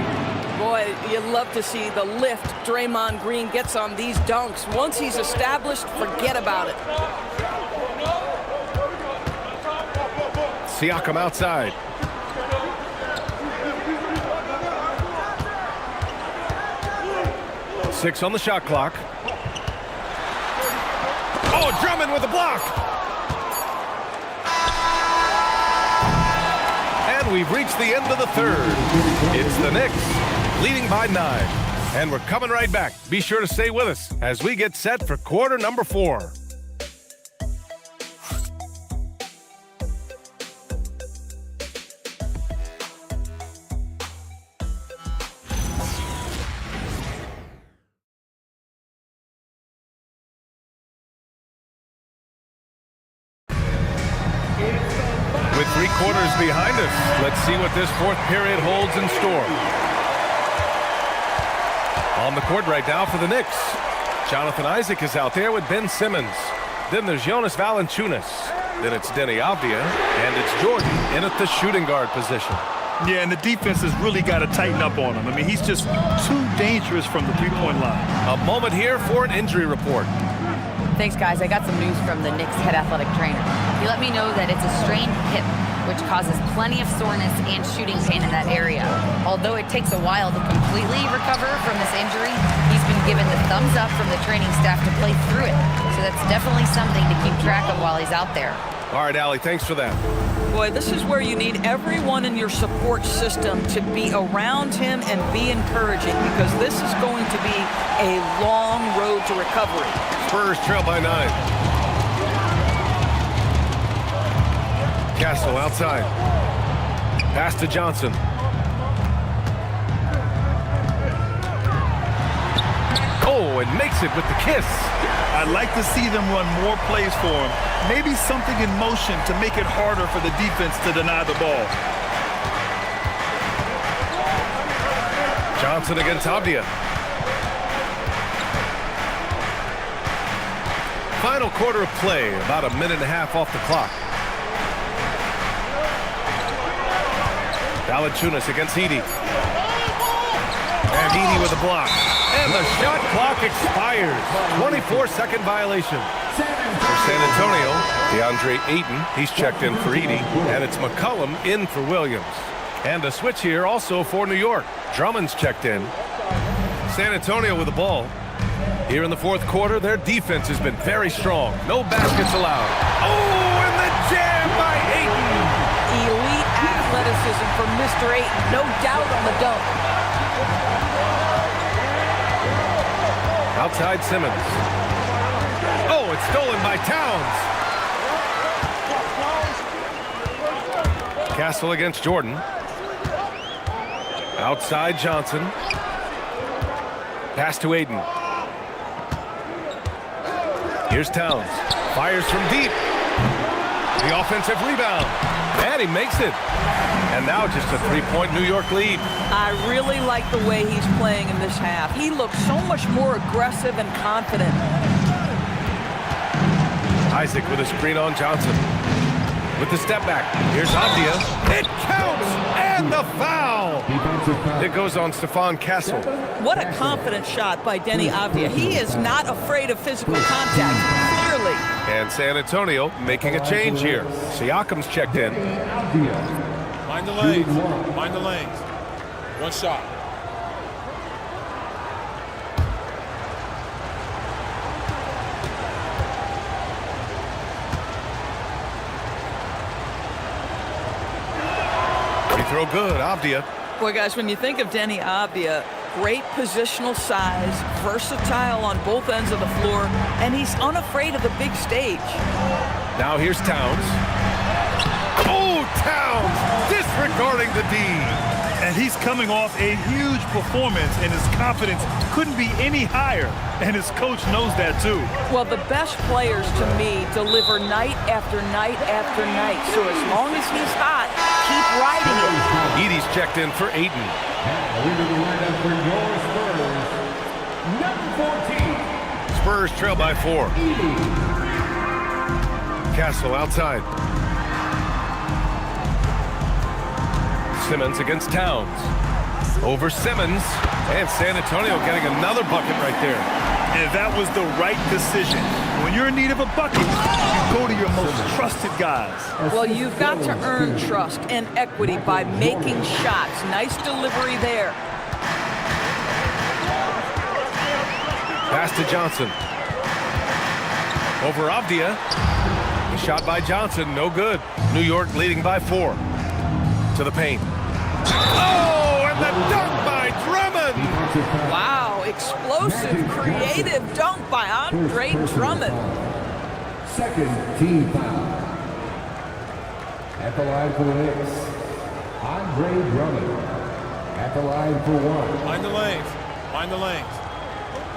B: Boy, you love to see the lift Draymond Green gets on these dunks. Once he's established, forget about it.
A: Siakam outside. Six on the shot clock. Oh, Drummond with a block. And we've reached the end of the 3rd. It's the Knicks leading by 9. And we're coming right back. Be sure to stay with us as we get set for quarter number 4. With 3 quarters behind us, let's see what this 4th period holds in store. On the court right now for the Knicks, Jonathan Isaac is out there with Ben Simmons. Then there's Jonas Valanciunas. Then it's Deni Avdia, and it's Jordan in at the shooting guard position.
C: Yeah, and the defense has really got to tighten up on him. I mean, he's just too dangerous from the three-point line.
A: A moment here for an injury report.
D: Thanks, guys. I got some news from the Knicks head athletic trainer. He let me know that it's a strained hip, which causes plenty of soreness and shooting pain in that area. Although it takes a while to completely recover from this injury, he's been given the thumbs up from the training staff to play through it. So that's definitely something to keep track of while he's out there.
A: All right, Allie, thanks for that.
B: Boy, this is where you need everyone in your support system to be around him and be encouraging, because this is going to be a long road to recovery.
A: Spurs trail by 9. Castle outside. Pass to Johnson. Oh, and makes it with the kiss.
C: I'd like to see them run more plays for him. Maybe something in motion to make it harder for the defense to deny the ball.
A: Johnson against Avdia. Final quarter of play, about a minute and a half off the clock. Valanciunas against Edey. And Edey with a block. And the shot clock expires. 24-second violation. For San Antonio, DeAndre Ayton, he's checked in for Edey. And it's McCollum in for Williams. And a switch here also for New York. Drummond's checked in. San Antonio with the ball. Here in the fourth quarter, their defense has been very strong. No baskets allowed. Oh, and the jam by Ayton.
B: Elite athleticism from Mr. Ayton. No doubt on the dunk.
A: Outside Simmons. Oh, it's stolen by Towns. Castle against Jordan. Outside Johnson. Pass to Ayton. Here's Towns. Fires from deep. The offensive rebound. And he makes it. And now just a three-point New York lead.
B: I really like the way he's playing in this half. He looks so much more aggressive and confident.
A: Isaac with a screen on Johnson. With the step back. Here's Avdia. It counts! And the foul! It goes on Stephon Castle.
B: What a confident shot by Deni Avdia. He is not afraid of physical contact, clearly.
A: And San Antonio making a change here. Siakam's checked in.
I: Mind the lanes. Mind the lanes. One shot.
A: Free throw good, Avdia.
B: Boy, guys, when you think of Deni Avdia, great positional size, versatile on both ends of the floor, and he's unafraid of the big stage.
A: Now here's Towns. Oh, Towns disregarding the D.
C: And he's coming off a huge performance, and his confidence couldn't be any higher. And his coach knows that too.
B: Well, the best players to me deliver night after night after night. So as long as he's hot, keep riding it.
A: Edey's checked in for Ayton.
E: Number 14.
A: Spurs trail by 4. Castle outside. Simmons against Towns. Over Simmons. And San Antonio getting another bucket right there.
C: And that was the right decision. When you're in need of a bucket, you go to your most trusted guys.
B: Well, you've got to earn trust and equity by making shots. Nice delivery there.
A: Pass to Johnson. Over Avdia. The shot by Johnson, no good. New York leading by 4. To the paint. Oh, and the dunk by Drummond!
B: Wow, explosive, creative dunk by Andre Drummond.
E: Second team foul. At the line for the Knicks, Andre Drummond. At the line for 1.
I: Mind the lanes. Mind the lanes.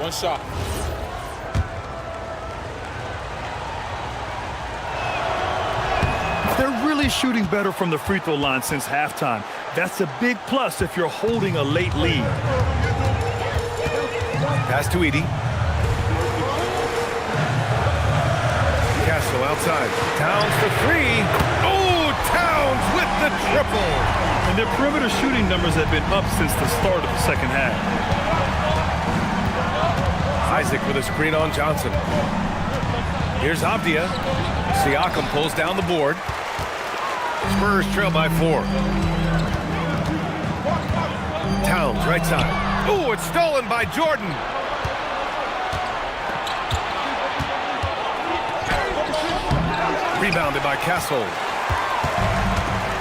I: One shot.
C: They're really shooting better from the free throw line since halftime. That's a big plus if you're holding a late lead.
A: Pass to Edey. Castle outside. Towns for 3. Oh, Towns with the triple.
C: And their perimeter shooting numbers have been up since the start of the second half.
A: Isaac with a screen on Johnson. Here's Avdia. Siakam pulls down the board. Spurs trail by 4. Towns, right side. Oh, it's stolen by Jordan. Rebounded by Castle.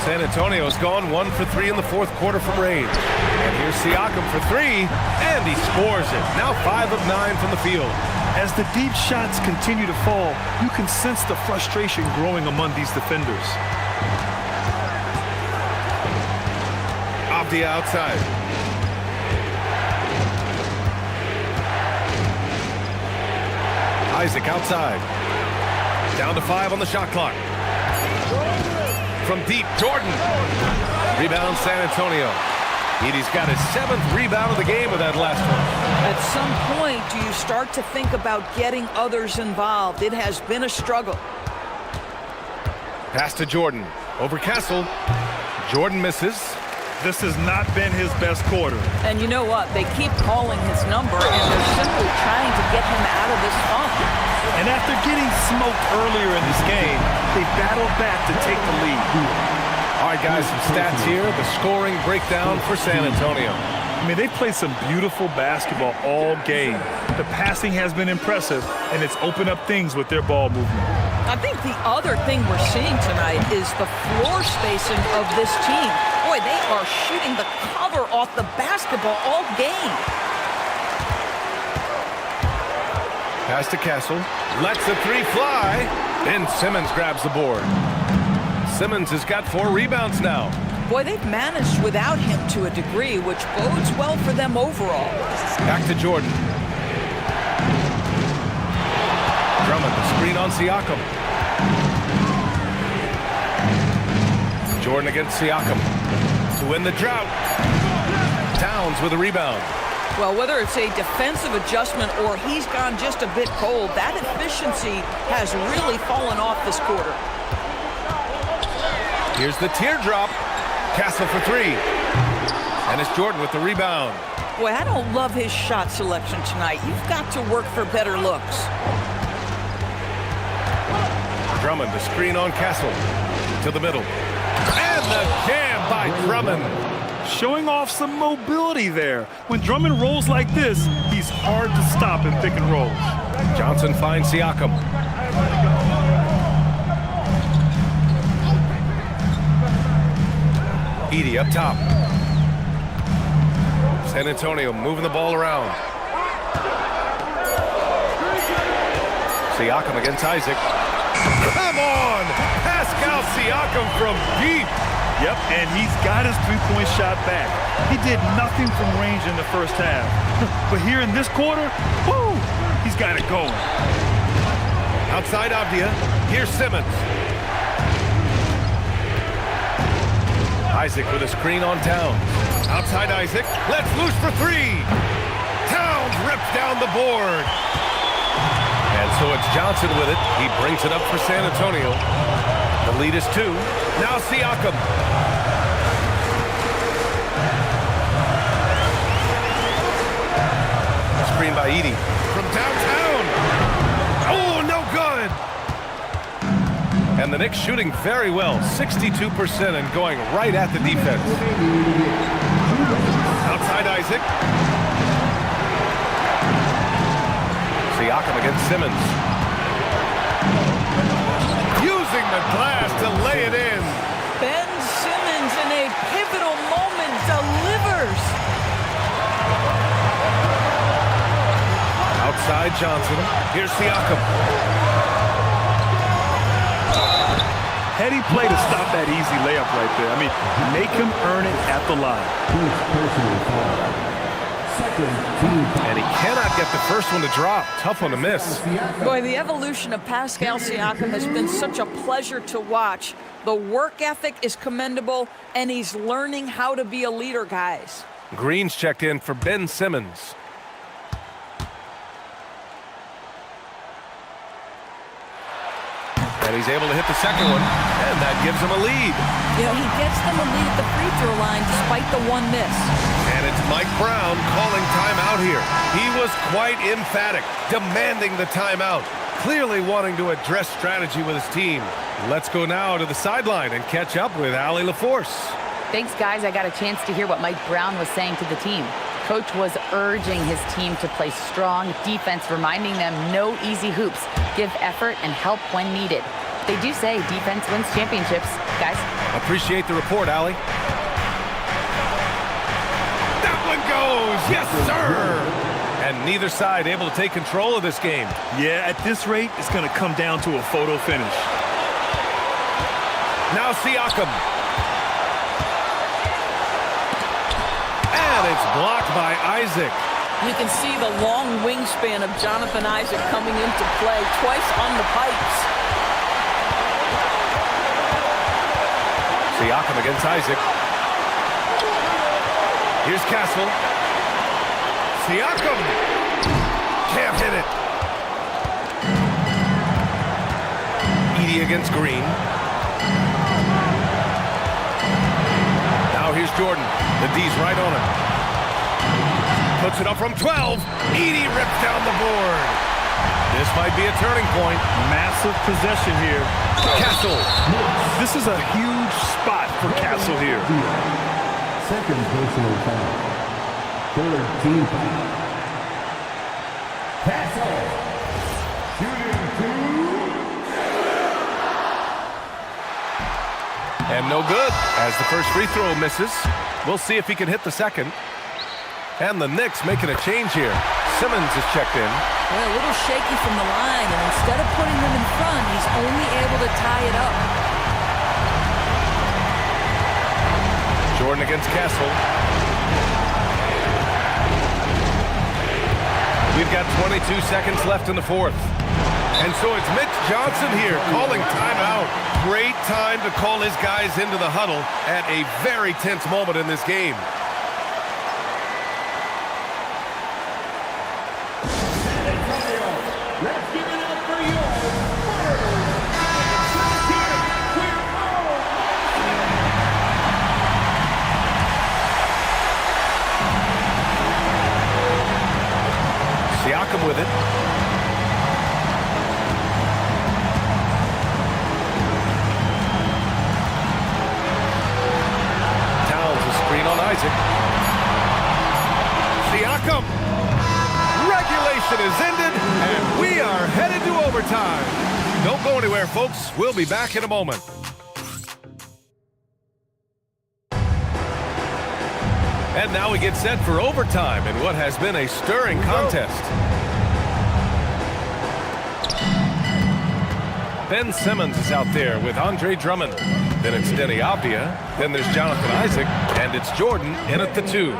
A: San Antonio's gone 1 for 3 in the fourth quarter from range. And here's Siakam for 3, and he scores it. Now 5 of 9 from the field.
C: As the deep shots continue to fall, you can sense the frustration growing among these defenders.
A: Avdia outside. Isaac outside. Down to 5 on the shot clock. From deep, Jordan. Rebound San Antonio. Edey's got his 7th rebound of the game with that last one.
B: At some point, do you start to think about getting others involved? It has been a struggle.
A: Pass to Jordan. Over Castle. Jordan misses.
C: This has not been his best quarter.
B: And you know what? They keep calling his number, and they're simply trying to get him out of this funk.
C: And after getting smoked earlier in this game, they battled back to take the lead.
A: All right, guys, some stats here. The scoring breakdown for San Antonio.
C: I mean, they played some beautiful basketball all game. The passing has been impressive, and it's opened up things with their ball movement.
B: I think the other thing we're seeing tonight is the floor spacing of this team. Boy, they are shooting the cover off the basketball all game.
A: Pass to Castle. Lets the 3 fly. Ben Simmons grabs the board. Simmons has got 4 rebounds now.
B: Boy, they've managed without him to a degree, which bodes well for them overall.
A: Back to Jordan. Drummond, the screen on Siakam. Jordan against Siakam to win the drought. Towns with a rebound.
B: Well, whether it's a defensive adjustment or he's gone just a bit cold, that efficiency has really fallen off this quarter.
A: Here's the teardrop. Castle for 3. And it's Jordan with the rebound.
B: Boy, I don't love his shot selection tonight. You've got to work for better looks.
A: Drummond, the screen on Castle. To the middle. And the jam by Drummond.
C: Showing off some mobility there. When Drummond rolls like this, he's hard to stop in pick and roll.
A: Johnson finds Siakam. Edey up top. San Antonio moving the ball around. Siakam against Isaac. Come on! Pascal Siakam from deep.
C: Yep, and he's got his three-point shot back. He did nothing from range in the first half. But here in this quarter, whoo, he's got it going.
A: Outside Avdia, here's Simmons. Isaac with a screen on Towns. Outside Isaac, lets loose for 3. Towns rips down the board. And so it's Johnson with it. He brings it up for San Antonio. The lead is 2. Now Siakam. Screen by Edey. From downtown. Oh, no good. And the Knicks shooting very well. 62% and going right at the defense. Outside Isaac. Siakam against Simmons. Using the glass to lay it in.
B: Ben Simmons in a pivotal moment delivers.
A: Outside Johnson. Here's Siakam.
C: Heady play to stop that easy layup right there. I mean, make him earn it at the line.
A: And he cannot get the first one to drop. Tough one to miss.
B: Boy, the evolution of Pascal Siakam has been such a pleasure to watch. The work ethic is commendable, and he's learning how to be a leader, guys.
A: Green's checked in for Ben Simmons. And he's able to hit the second one, and that gives him a lead.
B: You know, he gets them a lead at the free throw line despite the one miss.
A: And it's Mike Brown calling timeout here. He was quite emphatic, demanding the timeout, clearly wanting to address strategy with his team. Let's go now to the sideline and catch up with Allie LaForce.
D: Thanks, guys. I got a chance to hear what Mike Brown was saying to the team. Coach was urging his team to play strong defense, reminding them no easy hoops, give effort and help when needed. They do say defense wins championships, guys.
A: Appreciate the report, Allie. That one goes! Yes, sir! And neither side able to take control of this game.
C: Yeah, at this rate, it's going to come down to a photo finish.
A: Now Siakam. And it's blocked by Isaac.
B: You can see the long wingspan of Jonathan Isaac coming into play twice on the pipes.
A: Siakam against Isaac. Here's Castle. Siakam can't hit it. Edey against Green. Now here's Jordan. The D's right on him. Puts it up from 12. Edey rips down the board. This might be a turning point.
C: Massive possession here.
A: Castle.
C: This is a huge spot for Castle here.
E: Second personal foul. Third team foul. Castle. Shooting two.
A: And no good as the first free throw misses. We'll see if he can hit the second. And the Knicks making a change here. Simmons is checked in.
B: Well, a little shaky from the line, and instead of putting them in front, he's only able to tie it up.
A: Jordan against Castle. We've got 22 seconds left in the fourth. And so it's Mitch Johnson here calling timeout. Great time to call his guys into the huddle at a very tense moment in this game.
E: Let's give it up for your
A: Siakam with it. Towns a screen on Isaac. Siakam. Regulation is ended, and we are headed to overtime. Don't go anywhere, folks. We'll be back in a moment. And now we get set for overtime in what has been a stirring contest. Ben Simmons is out there with Andre Drummond. Then it's Denny Avdia. Then there's Jonathan Isaac. And it's Jordan in at the 2.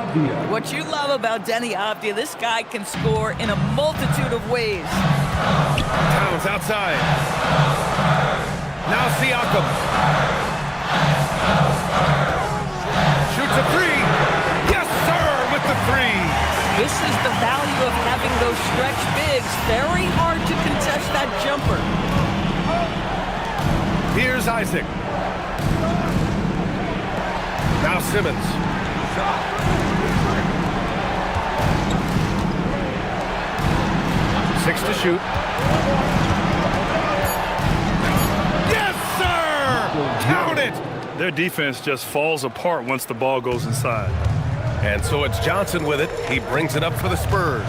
B: What you love about Denny Avdia, this guy can score in a multitude of ways.
A: Towns outside. Now Siakam. Shoots a 3. Yes, sir, with the 3.
B: This is the value of having those stretch bigs. Very hard to contest that jumper.
A: Here's Isaac. Now Simmons. Six to shoot. Yes, sir! Count it!
C: Their defense just falls apart once the ball goes inside.
A: And so it's Johnson with it. He brings it up for the Spurs.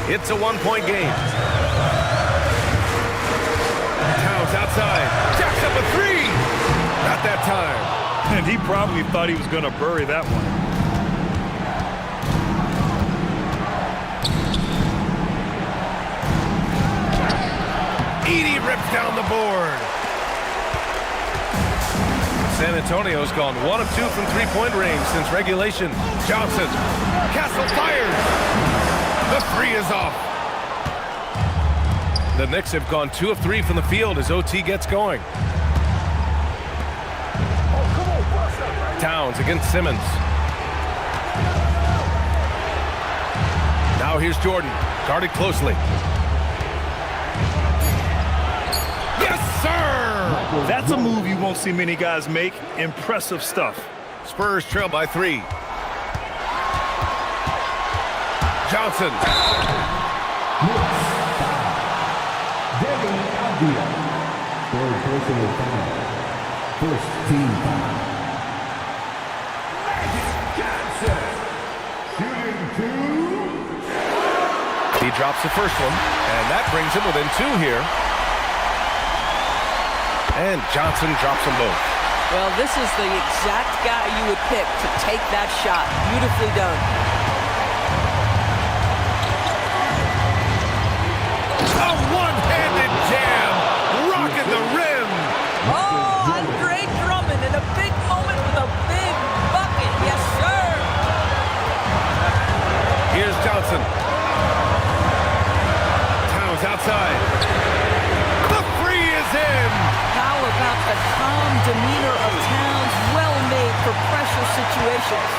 A: It's a one-point game. Towns outside. Jacks up a 3. Not that time.
C: And he probably thought he was going to bury that one.
A: Edey rips down the board. San Antonio's gone 1 of 2 from three-point range since regulation. Johnson. Castle fires. The 3 is off. The Knicks have gone 2 of 3 from the field as OT gets going. Towns against Simmons. Now here's Jordan, guarded closely. Yes, sir!
C: That's a move you won't see many guys make. Impressive stuff.
A: Spurs trail by 3. Johnson.
E: Denny Avdia. Third personal foul. First team foul.
A: He drops the first one, and that brings him within 2 here. And Johnson drops them both.
B: Well, this is the exact guy you would pick to take that shot. Beautifully done.
A: A one-handed jam, rocking the rim.
B: Oh, Andre Drummond in a big moment with a big bucket. Yes, sir.
A: Here's Johnson. Towns outside. The three is in.
B: How about the calm demeanor of Towns, well made for pressure situations?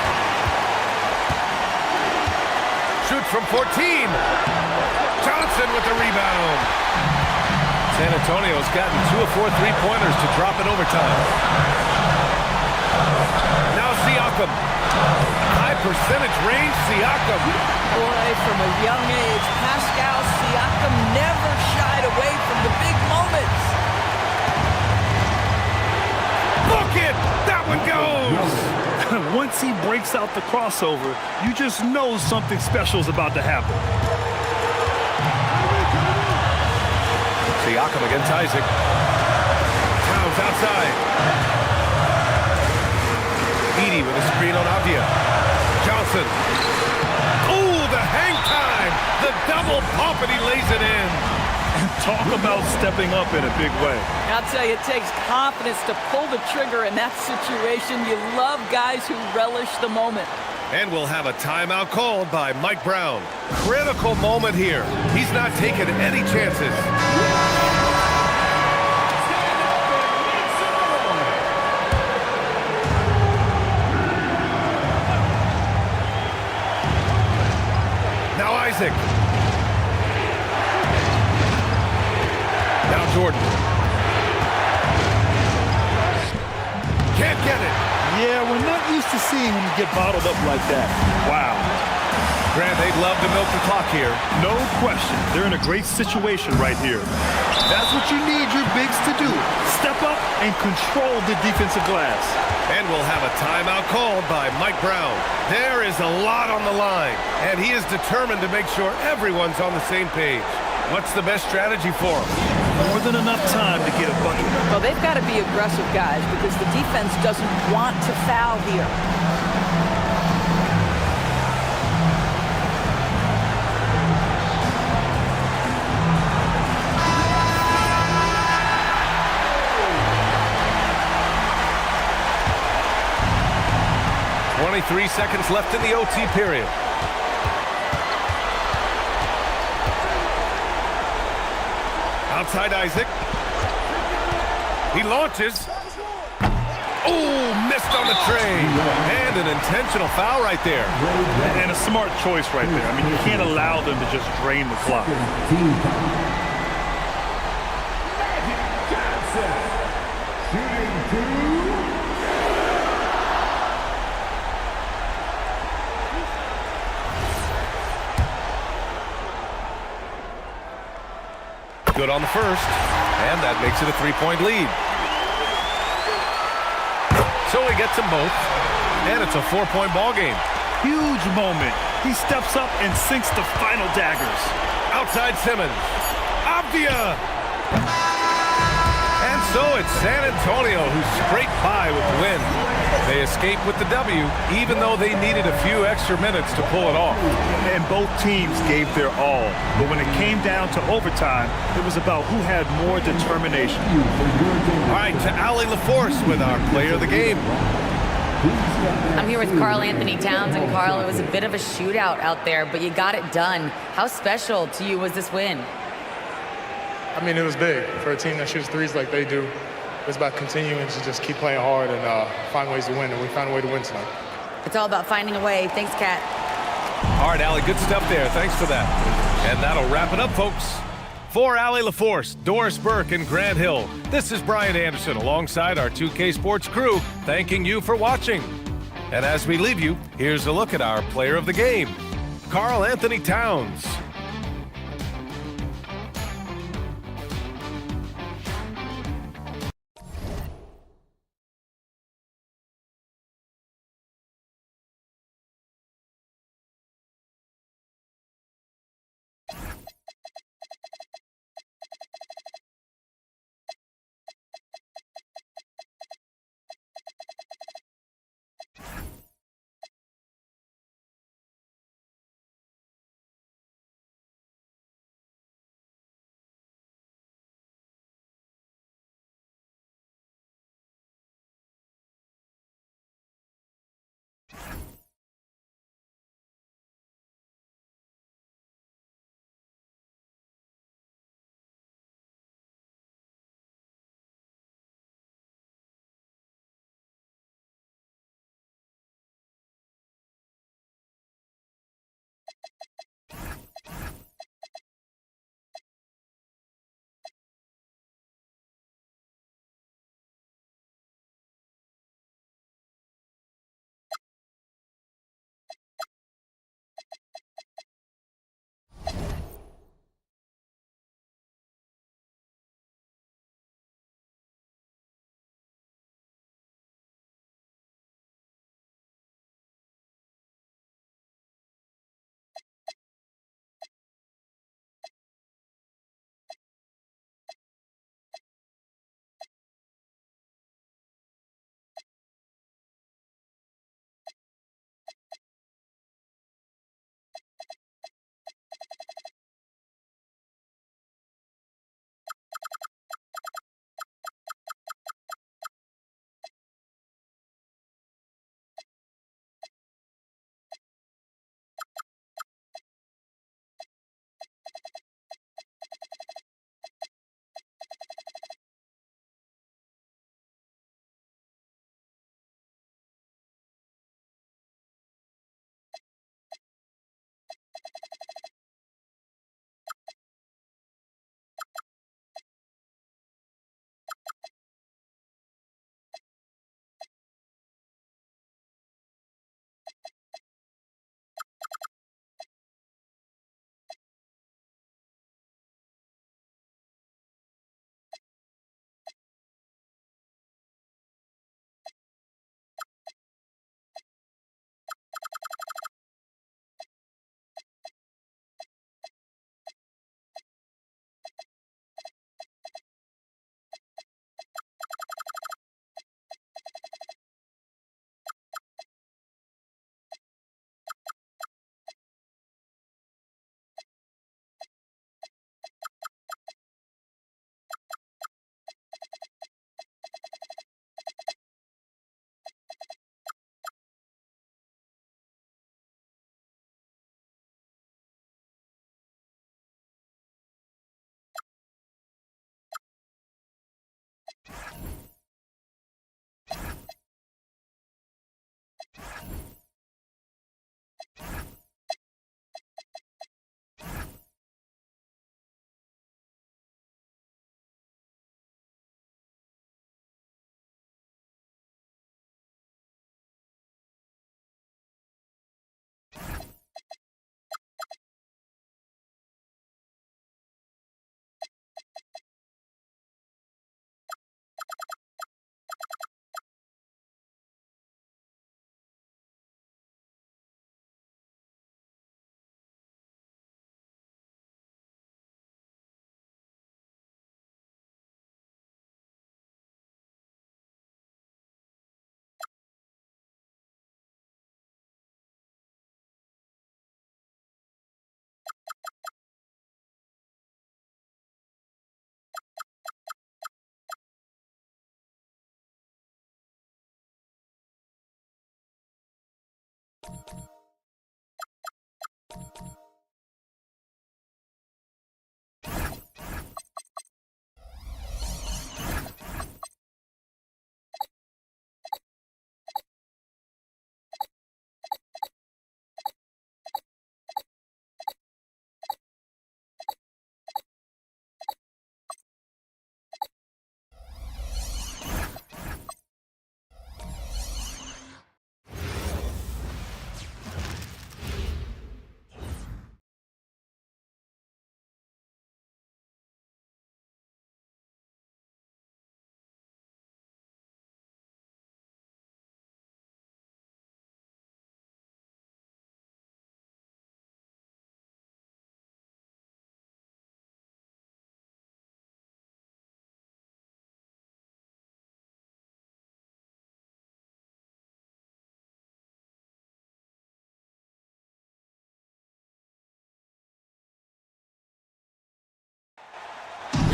A: Shoots from 14. Johnson with the rebound. San Antonio's gotten 2 of 4 3-pointers to drop in overtime. Now Siakam. High percentage range, Siakam.
B: Boy, from a young age, Pascal Siakam never shied away from the big moments.
A: Book it! That one goes!
C: Once he breaks out the crossover, you just know something special is about to happen.
A: Siakam against Isaac. Towns outside. Edey with a screen on Avdia. Johnson. Ooh, the hang time! The double pump, and he lays it in.
C: Talk about stepping up in a big way.
B: I'll tell you, it takes confidence to pull the trigger in that situation. You love guys who relish the moment.
A: And we'll have a timeout called by Mike Brown. Critical moment here. He's not taking any chances. Now Isaac. Now Jordan. Can't get it.
C: Yeah, we're not used to seeing him get bottled up like that. Wow.
A: Grant, they'd love to milk the clock here.
C: No question. They're in a great situation right here. That's what you need your bigs to do. Step up and control the defensive glass.
A: And we'll have a timeout called by Mike Brown. There is a lot on the line, and he is determined to make sure everyone's on the same page. What's the best strategy for him?
C: More than enough time to get a bucket.
B: Well, they've got to be aggressive, guys, because the defense doesn't want to foul here.
A: .23 seconds left in the OT period. Outside Isaac. He launches. Oh, missed on the tray. And an intentional foul right there.
C: And a smart choice right there. I mean, you can't allow them to just drain the clock.
A: Good on the first, and that makes it a 3-point lead. So he gets them both, and it's a 4-point ball game.
C: Huge moment. He steps up and sinks the final daggers.
A: Outside Simmons. Avdia! And so it's San Antonio who scraped by with the win. They escaped with the W, even though they needed a few extra minutes to pull it off.
C: And both teams gave their all. But when it came down to overtime, it was about who had more determination.
A: All right, to Allie LaForce with our player of the game.
D: I'm here with Karl Anthony Towns, and Karl, it was a bit of a shootout out there, but you got it done. How special to you was this win?
J: I mean, it was big for a team that shoots threes like they do. It's about continuing to just keep playing hard and find ways to win, and we found a way to win tonight.
D: It's all about finding a way. Thanks, Kat.
A: All right, Allie, good stuff there. Thanks for that. And that'll wrap it up, folks. For Allie LaForce, Doris Burke, and Grant Hill, this is Brian Anderson alongside our 2K Sports crew, thanking you for watching. And as we leave you, here's a look at our player of the game, Karl Anthony Towns.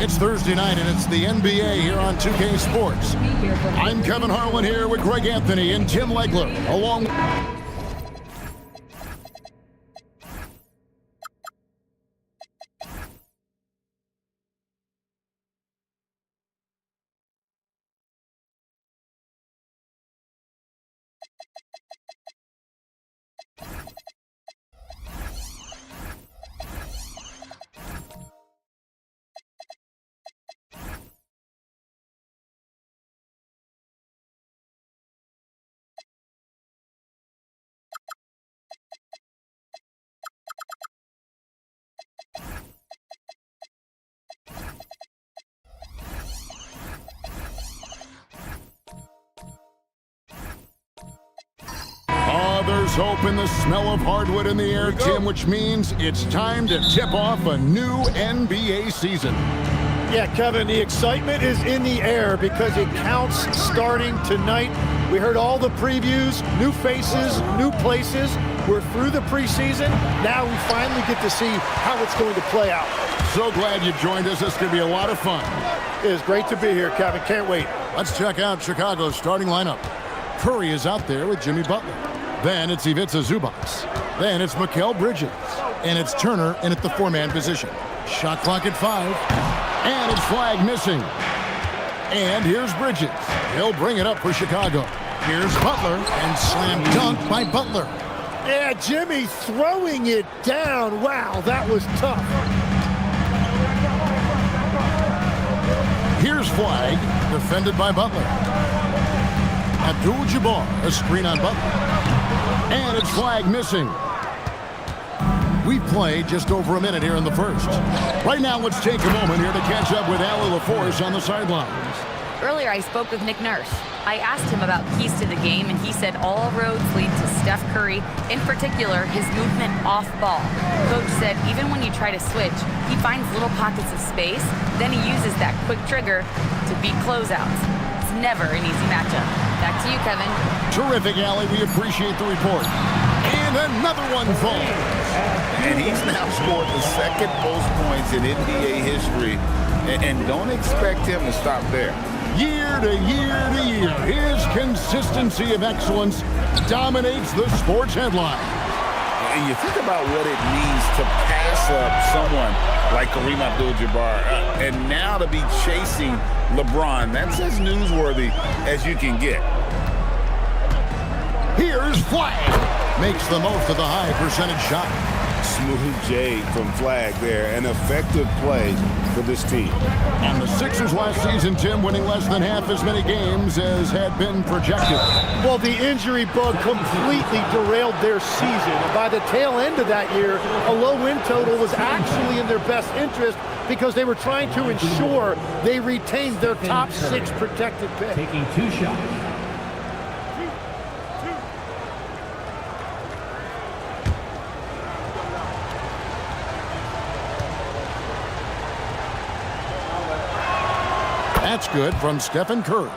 K: It's Thursday night, and it's the NBA here on 2K Sports. I'm Kevin Harlan here with Greg Anthony and Tim Legler, along there's hope in the smell of hardwood in the air, Tim, which means it's time to tip off a new NBA season.
L: Yeah, Kevin, the excitement is in the air because it counts starting tonight. We heard all the previews, new faces, new places. We're through the preseason. Now we finally get to see how it's going to play out.
K: So glad you joined us. This could be a lot of fun.
L: It is great to be here, Kevin. Can't wait.
K: Let's check out Chicago's starting lineup. Curry is out there with Jimmy Butler. Then it's Ivica Zubac. Then it's Mikal Bridges. And it's Turner in at the four-man position. Shot clock at 5. And it's flag missing. And here's Bridges. He'll bring it up for Chicago. Here's Butler, and slam dunk by Butler.
L: Yeah, Jimmy throwing it down. Wow, that was tough.
K: Here's flag, defended by Butler. Abdul-Jabbar, a screen on Butler. And it's flag missing. We've played just over a minute here in the first. Right now, let's take a moment here to catch up with Allie LaForce on the sidelines.
D: Earlier, I spoke with Nick Nurse. I asked him about keys to the game, and he said all roads lead to Steph Curry, in particular, his movement off ball. Coach said even when you try to switch, he finds little pockets of space, then he uses that quick trigger to beat closeouts. It's never an easy matchup. Back to you, Kevin.
K: Terrific, Allie. We appreciate the report. And another one falls.
M: And he's now scored the second most points in NBA history. And don't expect him to stop there.
K: Year to year to year, his consistency of excellence dominates the sports headline.
M: And you think about what it means to pass up someone like Kareem Abdul-Jabbar, and now to be chasing LeBron. That's as newsworthy as you can get.
K: Here's Flag. Makes the most of the high percentage shot.
M: Smooth J from Flag there. An effective play for this team.
K: And the Sixers last season, Tim, winning less than half as many games as had been projected.
L: Well, the injury bug completely derailed their season. And by the tail end of that year, a low win total was actually in their best interest because they were trying to ensure they retained their top 6 protected pick.
E: Taking 2 shots.
K: That's good from Stephen Curry.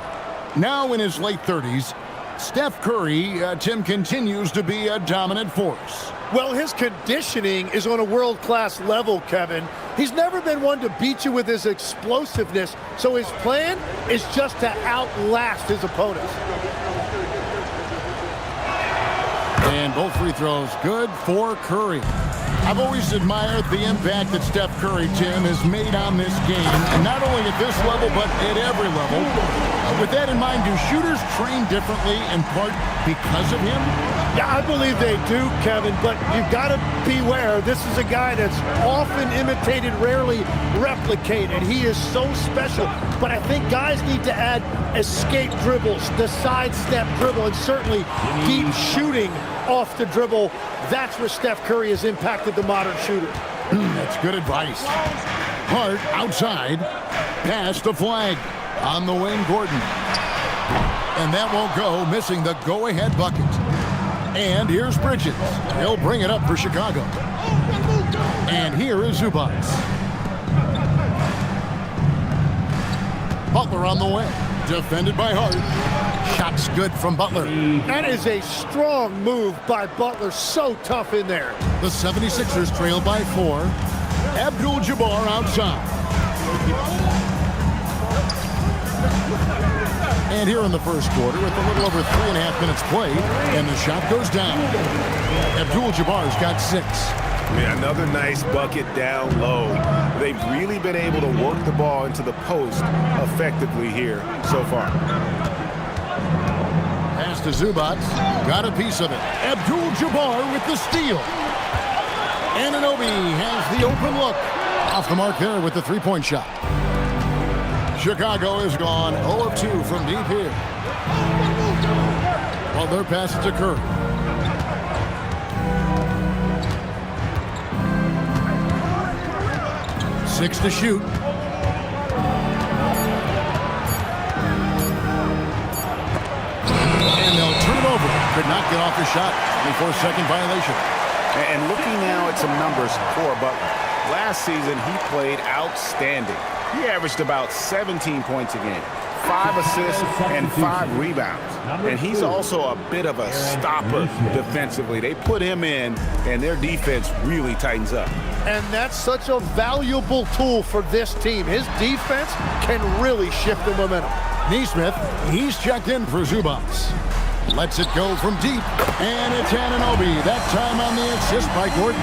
K: Now in his late 30s, Steph Curry, Tim, continues to be a dominant force.
L: Well, his conditioning is on a world-class level, Kevin. He's never been one to beat you with his explosiveness, so his plan is just to outlast his opponents.
K: And both free throws good for Curry. I've always admired the impact that Steph Curry, Tim, has made on this game, and not only at this level, but at every level. With that in mind, do shooters train differently in part because of him?
L: Yeah, I believe they do, Kevin, but you've got to beware. This is a guy that's often imitated, rarely replicated. He is so special, but I think guys need to add escape dribbles, the sidestep dribble, and certainly deep shooting off the dribble. That's where Steph Curry has impacted the modern shooter.
K: That's good advice. Hart outside, pass to Flag. On the wing, Gordon. And that won't go, missing the go-ahead bucket. And here's Bridges. He'll bring it up for Chicago. And here is Zubac. Butler on the way. Defended by Hart. Shots good from Butler.
L: That is a strong move by Butler. So tough in there.
K: The 76ers trail by 4. Abdul-Jabbar outside. And here in the first quarter, with a little over 3.5 minutes played, and the shot goes down. Abdul-Jabbar's got 6.
A: Yeah, another nice bucket down low. They've really been able to work the ball into the post effectively here so far.
K: Pass to Zubac. Got a piece of it. Abdul-Jabbar with the steal. Anunoby has the open look. Off the mark there with the three-point shot. Chicago is gone 0 of 2 from deep here. Well, their pass to Curry. Six to shoot. And they'll turn it over. Could not get off the shot. 24-second violation.
M: And looking now at some numbers for Butler. Last season, he played outstanding. He averaged about 17 points a game, 5 assists, and 5 rebounds. And he's also a bit of a stopper defensively. They put him in, and their defense really tightens up.
L: And that's such a valuable tool for this team. His defense can really shift the momentum.
K: Neesmith, he's checked in for Zubac. Lets it go from deep, and it's Anunoby. That time on the assist by Gordon.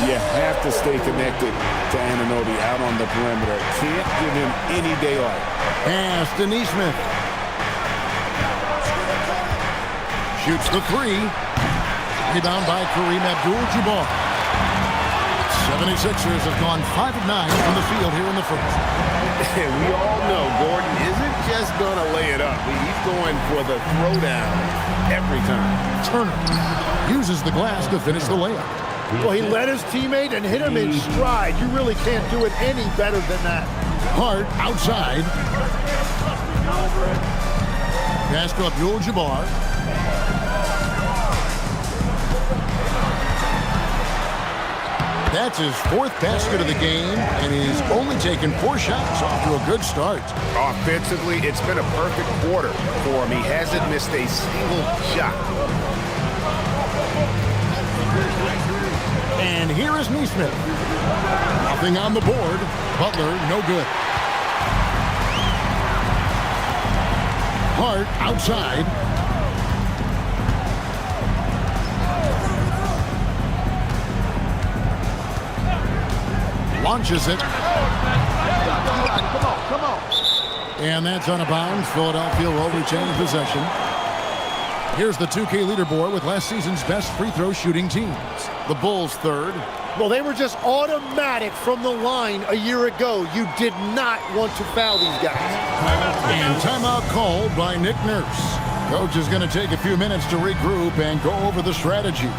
M: You have to stay connected to Anunoby out on the perimeter. Can't give him any daylight.
K: Pass to Neesmith. Shoots the 3. Rebound by Kareem Abdul-Jabbar. 76ers have gone 5 of 9 from the field here in the first.
M: And we all know Gordon isn't just going to lay it up. He's going for the throwdown every time.
K: Turner uses the glass to finish the layup.
L: Well, he led his teammate and hit him in stride. You really can't do it any better than that.
K: Hart outside. Pass to Abdul-Jabbar. That's his 4th basket of the game, and he's only taken 4 shots. Off to a good start.
M: Offensively, it's been a perfect quarter for him. He hasn't missed a single shot.
K: And here is Neesmith. Nothing on the board. Butler, no good. Hart outside. Launches it.
L: Come on.
K: And that's out of bounds. Philadelphia will retain possession. Here's the 2K leaderboard with last season's best free throw shooting teams. The Bulls 3rd.
L: Well, they were just automatic from the line a year ago. You did not want to foul these guys.
K: And timeout called by Nick Nurse. Coach is going to take a few minutes to regroup and go over the strategy.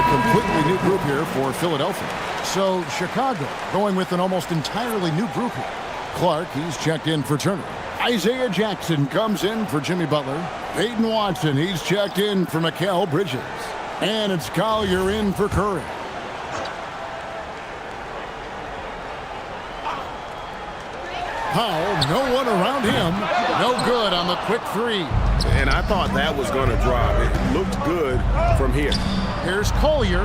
K: Completely new group here for Philadelphia. So Chicago going with an almost entirely new group here. Clark, he's checked in for Turner. Isaiah Jackson comes in for Jimmy Butler. Peyton Watson, he's checked in for Mikal Bridges. And it's Collier in for Curry. Powell, no one around him. No good on the quick 3.
M: And I thought that was going to drop. It looked good from here.
K: Here's Collier.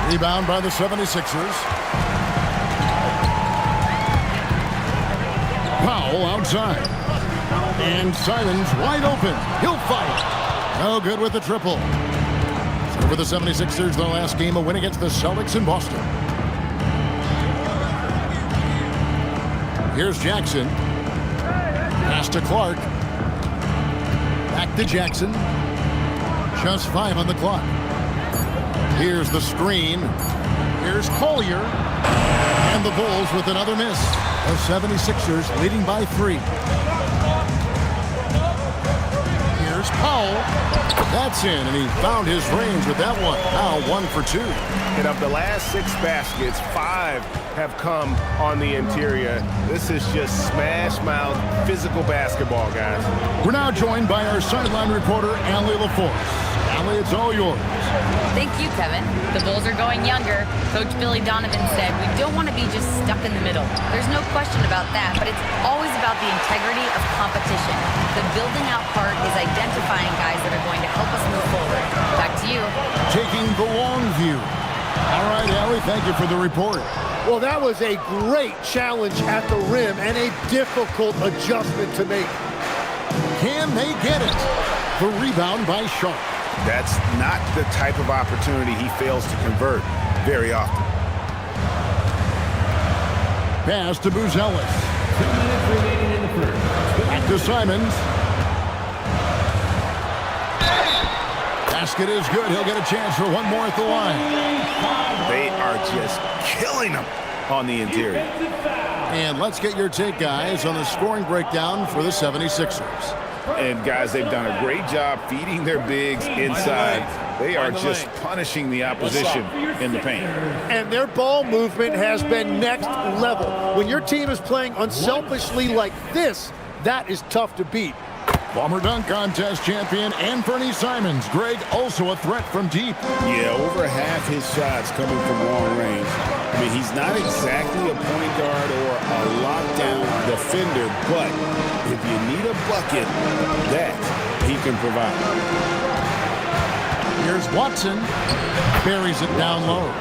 K: Rebound by the 76ers. outside. And Simons wide open. He'll fire. No good with the triple. So for the 76ers, their last game, a win against the Celtics in Boston. Here's Jackson. Pass to Clark. Back to Jackson. Just 5 on the clock. Here's the screen. Here's Collier. And the Bulls with another miss. The 76ers leading by 3. Here's Powell. That's in, and he found his range with that one. Now 1 for 2.
A: And of the last 6 baskets, 5 have come on the interior. This is just smash mouth physical basketball, guys.
K: We're now joined by our sideline reporter, Allie LaForce. Allie, it's all yours.
D: Thank you, Kevin. The Bulls are going younger. Coach Billy Donovan said we don't want to be just stuck in the middle. There's no question about that, but it's always about the integrity of competition. The building out part is identifying guys that are going to help us move forward. Back to you.
K: Taking the long view. All right, Allie, thank you for the report.
L: Well, that was a great challenge at the rim and a difficult adjustment to make.
K: Can they get it? The rebound by Sharp.
M: That's not the type of opportunity he fails to convert very often.
K: Pass to Buzelis.
E: 2 minutes remaining in the first.
K: Back to Simons. Basket is good. He'll get a chance for one more at the line.
M: They are just killing him on the interior.
K: And let's get your take, guys, on the scoring breakdown for the 76ers.
M: And, guys, they've done a great job feeding their bigs inside. They are just punishing the opposition in the paint.
L: And their ball movement has been next level. When your team is playing unselfishly like this, that is tough to beat.
K: Former dunk contest champion Anthony Simons. Greg, also a threat from deep.
M: Yeah, over half his shots coming from long range. I mean, he's not exactly a point guard or a lockdown defender, but if you need a bucket, that he can provide.
K: Here's Watson. Buries it down low.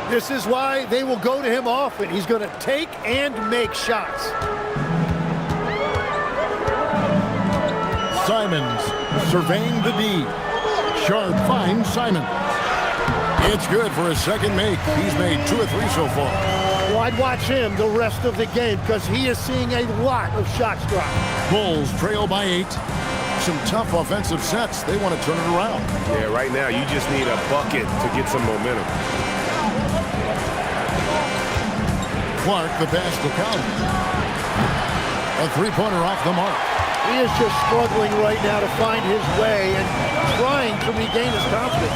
L: This is why they will go to him often. He's going to take and make shots.
K: Simons surveying the D. Sharp finds Simons. It's good for a second make. He's made 2 or 3 so far.
L: Well, I'd watch him the rest of the game because he is seeing a lot of shots drop.
K: Bulls trail by 8. Some tough offensive sets. They want to turn it around.
A: Yeah, right now you just need a bucket to get some momentum.
K: Clark, the pass to Collins. A 3-pointer off the mark.
L: He is just struggling right now to find his way and trying to regain his confidence.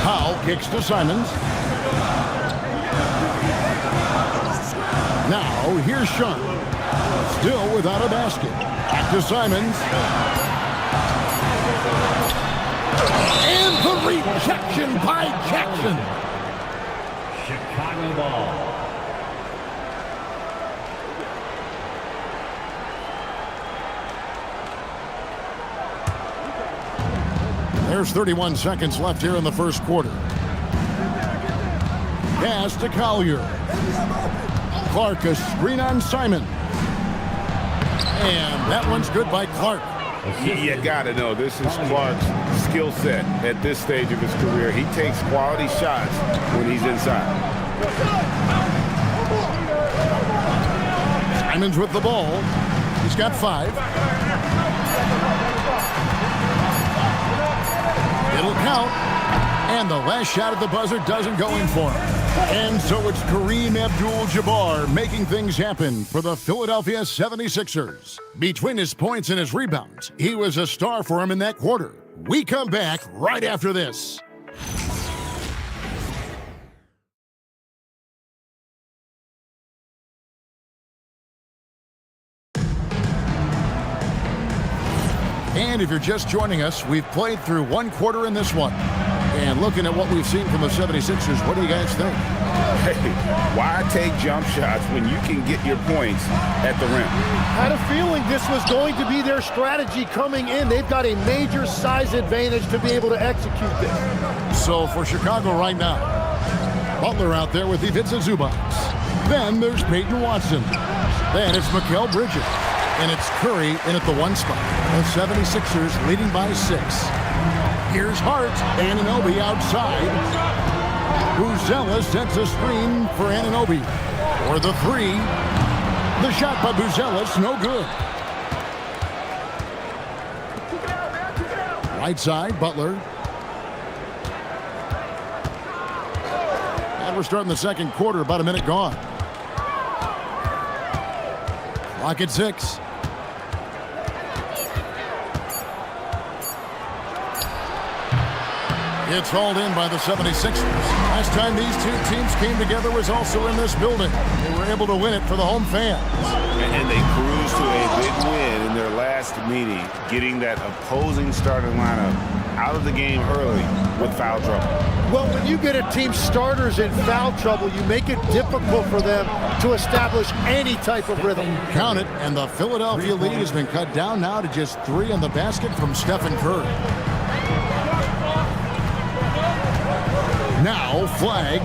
K: Powell kicks to Simons. Now, here's Sean. Still without a basket. Back to Simons. And the rejection by Jackson.
E: Chicago ball.
K: There's 31 seconds left here in the first quarter. Pass to Collier. Clark, a screen on Simon. And that one's good by Clark.
M: You got to know, this is Clark's skill set at this stage of his career. He takes quality shots when he's inside.
K: Simons with the ball. He's got 5. It'll count. And the last shot at the buzzer doesn't go in for him. And so it's Kareem Abdul-Jabbar making things happen for the Philadelphia 76ers. Between his points and his rebounds, he was a star for him in that quarter. We come back right after this. And if you're just joining us, we've played through 1 quarter in this one. And looking at what we've seen from the 76ers, what do you guys think?
M: Hey, why take jump shots when you can get your points at the rim?
L: I had a feeling this was going to be their strategy coming in. They've got a major size advantage to be able to execute this.
K: So for Chicago right now, Butler out there with Ivica Zubac. Then there's Peyton Watson. Then it's Mikal Bridges. And it's Curry in at the 1 spot. The 76ers leading by 6. Here's Hart. Anunoby outside. Buzelis sets a screen for Anunoby. For the 3. The shot by Buzelis, no good. Right side, Butler. And we're starting the second quarter, about a minute gone. Clock at 6. It's hauled in by the 76ers. Last time these two teams came together was also in this building. They were able to win it for the home fans.
M: And they cruised to a big win in their last meeting, getting that opposing starting lineup out of the game early with foul trouble.
L: Well, when you get a team's starters in foul trouble, you make it difficult for them to establish any type of rhythm.
K: Count it, and the Philadelphia lead has been cut down now to just 3 in the basket from Stephen Curry. Now, Flag.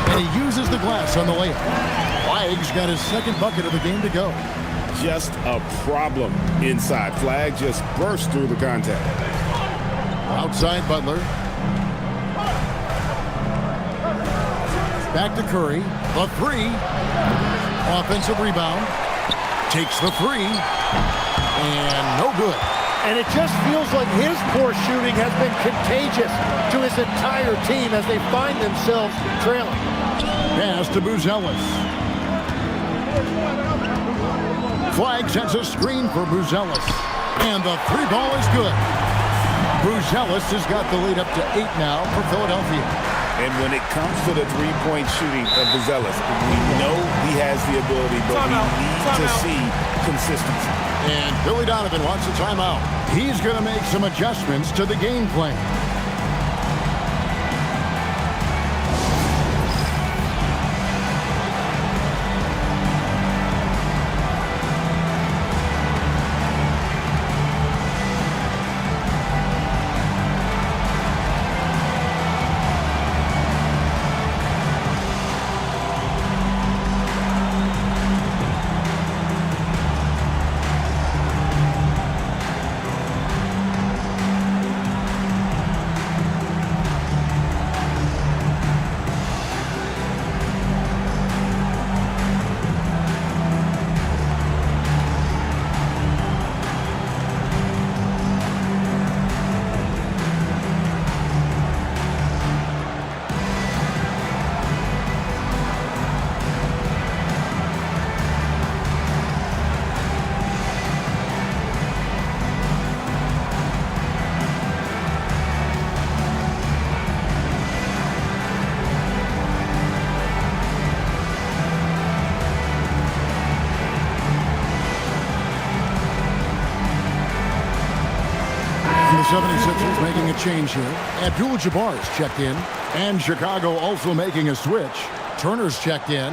K: And he uses the glass on the layup. Flag's got his second bucket of the game to go.
M: Just a problem inside. Flag just burst through the contact.
K: Outside Butler. Back to Curry. The 3. Offensive rebound. Takes the 3. And no good.
L: And it just feels like his poor shooting has been contagious to his entire team as they find themselves trailing.
K: Pass to Buzelis. Flag sets a screen for Buzelis. And the 3 ball is good. Buzelis has got the lead up to 8 now for Philadelphia.
M: And when it comes to the three-point shooting of Buzelis, we know he has the ability, but we need to see consistency.
K: And Billy Donovan wants a timeout. He's going to make some adjustments to the game plan. The 76ers making a change here. Abdul-Jabbar's checked in. And Chicago also making a switch. Turner's checked in.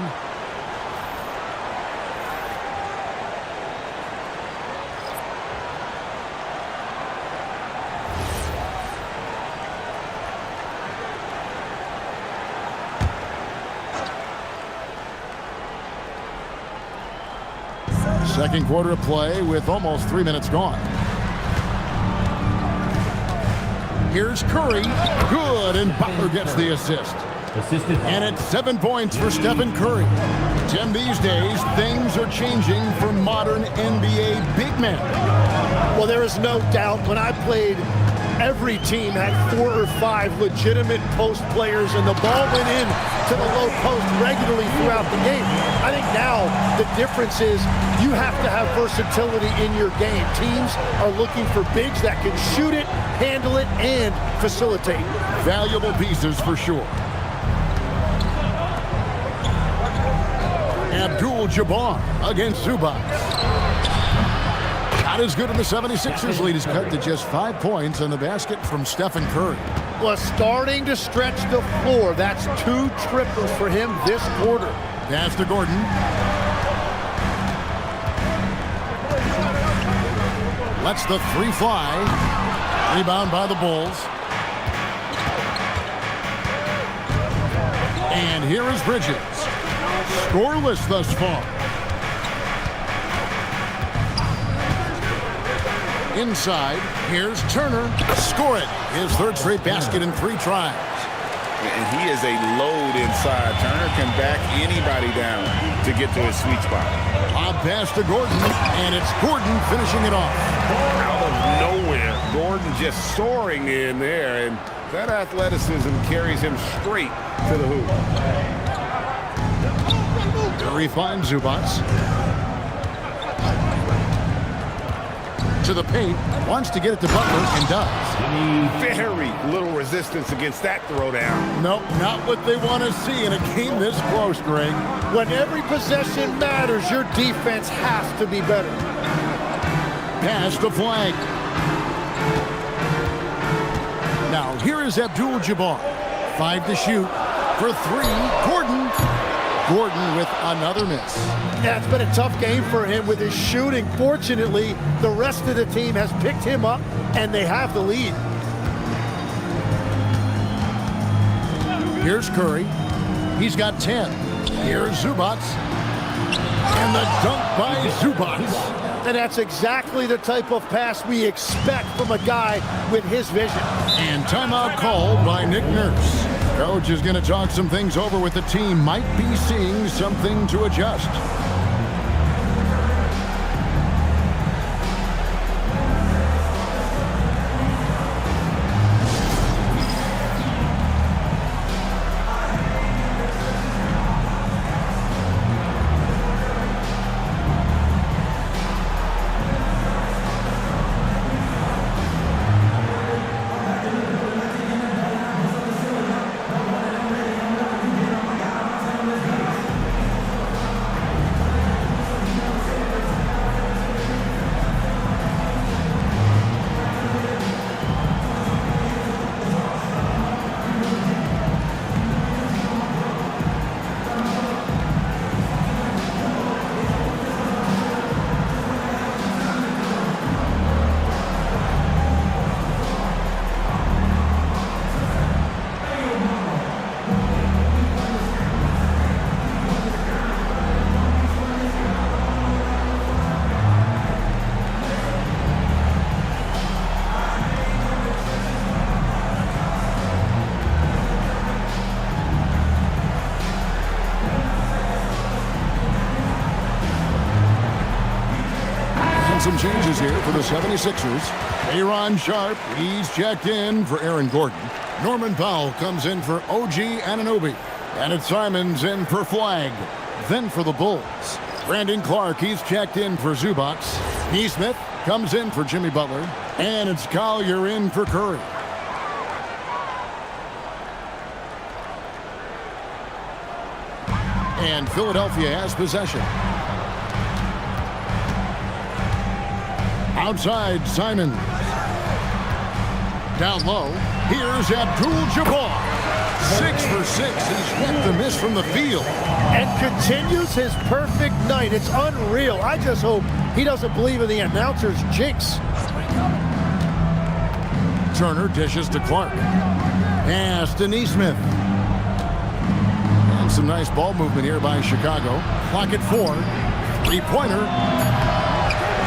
K: Second quarter of play with almost 3 minutes gone. Here's Curry. Good, and Butler gets the assist. And it's 7 points for Stephen Curry. Tim, these days, things are changing for modern NBA big men.
L: Well, there is no doubt when I played, every team had 4 or 5 legitimate post players, and the ball went in to the low post regularly throughout the game. I think now the difference is you have to have versatility in your game. Teams are looking for bigs that can shoot it, handle it, and facilitate.
K: Valuable pieces for sure. Abdul-Jabbar against Zubac. Not as good in the 76ers lead is cut to just 5 points on the basket from Stephen Curry.
L: Well, starting to stretch the floor. That's 2 triples for him this quarter.
K: Pass to Gordon. Lets the 3 fly. Rebound by the Bulls. And here is Bridges. Scoreless thus far. Inside, here's Turner. Score it. His third straight basket in 3 tries.
M: And he is a load inside. Turner can back anybody down to get to his sweet spot.
K: Lob pass to Gordon, and it's Gordon finishing it off.
M: Out of nowhere, Gordon just soaring in there, and that athleticism carries him straight to the hoop.
K: Curry finds Zubac. To the paint, wants to get it to Butler, and does.
M: Very little resistance against that throwdown.
K: Nope, not what they want to see in a game this close, Greg.
L: When every possession matters, your defense has to be better.
K: Pass to Flag. Now, here is Abdul-Jabbar. 5 to shoot. For 3, Gordon. Gordon with another miss.
L: Yeah, it's been a tough game for him with his shooting. Fortunately, the rest of the team has picked him up, and they have the lead.
K: Here's Curry. He's got 10. Here's Zubac. And the dunk by Zubac.
L: And that's exactly the type of pass we expect from a guy with his vision.
K: And timeout called by Nick Nurse. Coach is going to talk some things over with the team. Might be seeing something to adjust. Some changes here for the 76ers. Aaron Sharp, he's checked in for Aaron Gordon. Norman Powell comes in for OG Anunoby. And it's Simons in for Flag. Then for the Bulls, Brandon Clark, he's checked in for Zubac. Nesmith comes in for Jimmy Butler. And it's Collier in for Curry. And Philadelphia has possession. Outside, Simons. Down low, here's Abdul-Jabbar. 6 for 6. He's yet to miss from the field.
L: And continues his perfect night. It's unreal. I just hope he doesn't believe in the announcer's jinx.
K: Turner dishes to Clark. Pass to Nesmith. And some nice ball movement here by Chicago. Clock at 4. 3-pointer.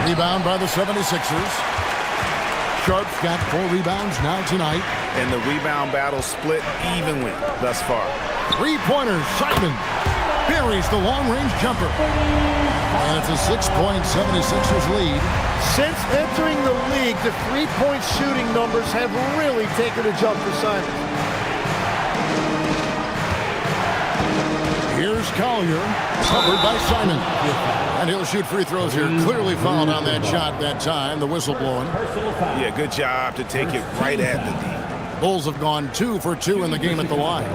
K: Rebound by the 76ers. Sharp's got 4 rebounds now tonight.
M: And the rebound battle split evenly thus far.
K: 3-pointer, Simon buries the long-range jumper. And it's a 6-point 76ers lead.
L: Since entering the league, the 3-point shooting numbers have really taken a jump for Simon.
K: Here's Collier, covered by Simon. And he'll shoot free throws here. Clearly fouled on that shot that time. The whistle blowing.
M: Yeah, good job to take it right at the D.
K: Bulls have gone 2 for 2 in the game at the line.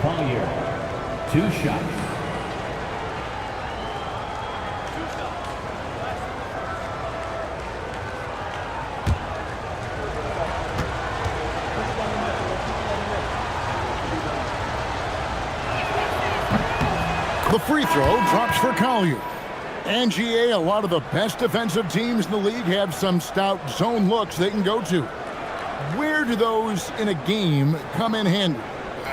E: Collier, 2 shots.
K: The free throw drops for Collier. And GA, a lot of the best defensive teams in the league have some stout zone looks they can go to. Where do those in a game come in handy?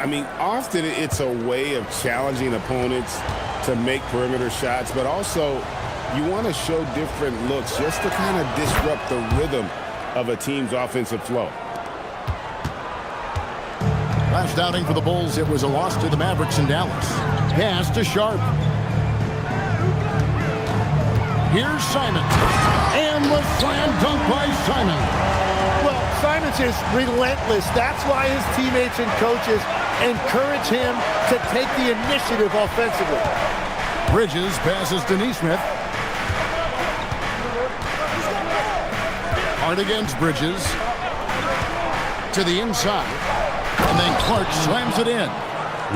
M: I mean, often it's a way of challenging opponents to make perimeter shots, but also you want to show different looks just to kind of disrupt the rhythm of a team's offensive flow.
K: Last outing for the Bulls, it was a loss to the Mavericks in Dallas. Pass to Sharp. Here's Simon. And the slam dunk by Simon.
L: Well, Simon's is relentless. That's why his teammates and coaches encourage him to take the initiative offensively.
K: Bridges passes to Neesmith. Hard against Bridges. To the inside. And then Clark slams it in.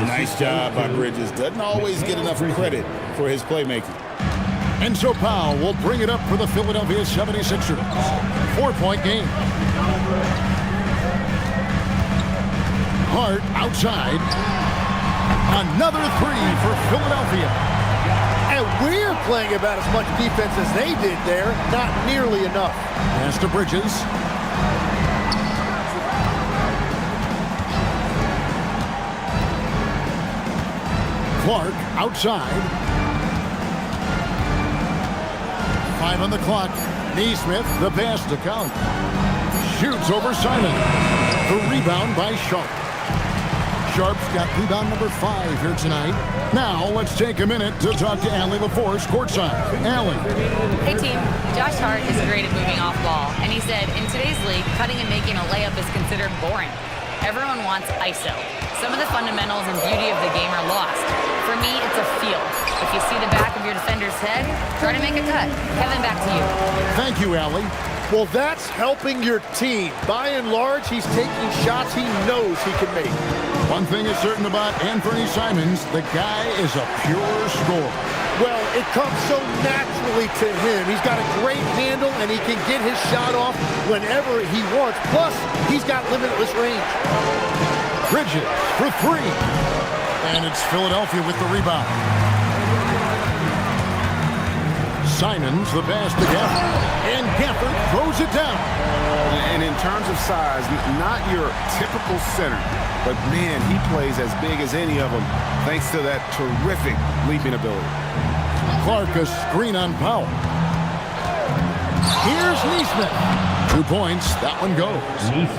M: Nice job by Bridges. Doesn't always get enough credit for his playmaking.
K: And so Powell will bring it up for the Philadelphia 76ers. 4-point game. Hart outside. Another three for Philadelphia.
L: And we're playing about as much defense as they did there. Not nearly enough.
K: Pass to Bridges. Clark outside. 5 on the clock. Neesmith, the pass to count. Shoots over Simon. The rebound by Sharp. Sharp's got rebound number 5 here tonight. Now let's take a minute to talk to Allie LaForce courtside. Allie.
D: Hey team, Josh Hart is great at moving off ball, and he said in today's league, cutting and making a layup is considered boring. Everyone wants ISO. Some of the fundamentals and beauty of the game are lost. For me, it's a feel. If you see the back of your defender's head, try to make a cut. Kevin, back to you.
K: Thank you, Allie.
L: Well, that's helping your team. By and large, he's taking shots he knows he can make.
K: One thing is certain about Anthony Simons, the guy is a pure scorer.
L: Well, it comes so naturally to him. He's got a great handle, and he can get his shot off whenever he wants. Plus, he's got limitless range.
K: Bridges for 3. And it's Philadelphia with the rebound. Simons, the pass to Gafford. And Gafford throws it down.
M: And in terms of size, not your typical center, but man, he plays as big as any of them thanks to that terrific leaping ability.
K: Clark, a screen on Powell. Here's Neesmith. 2 points. That one goes.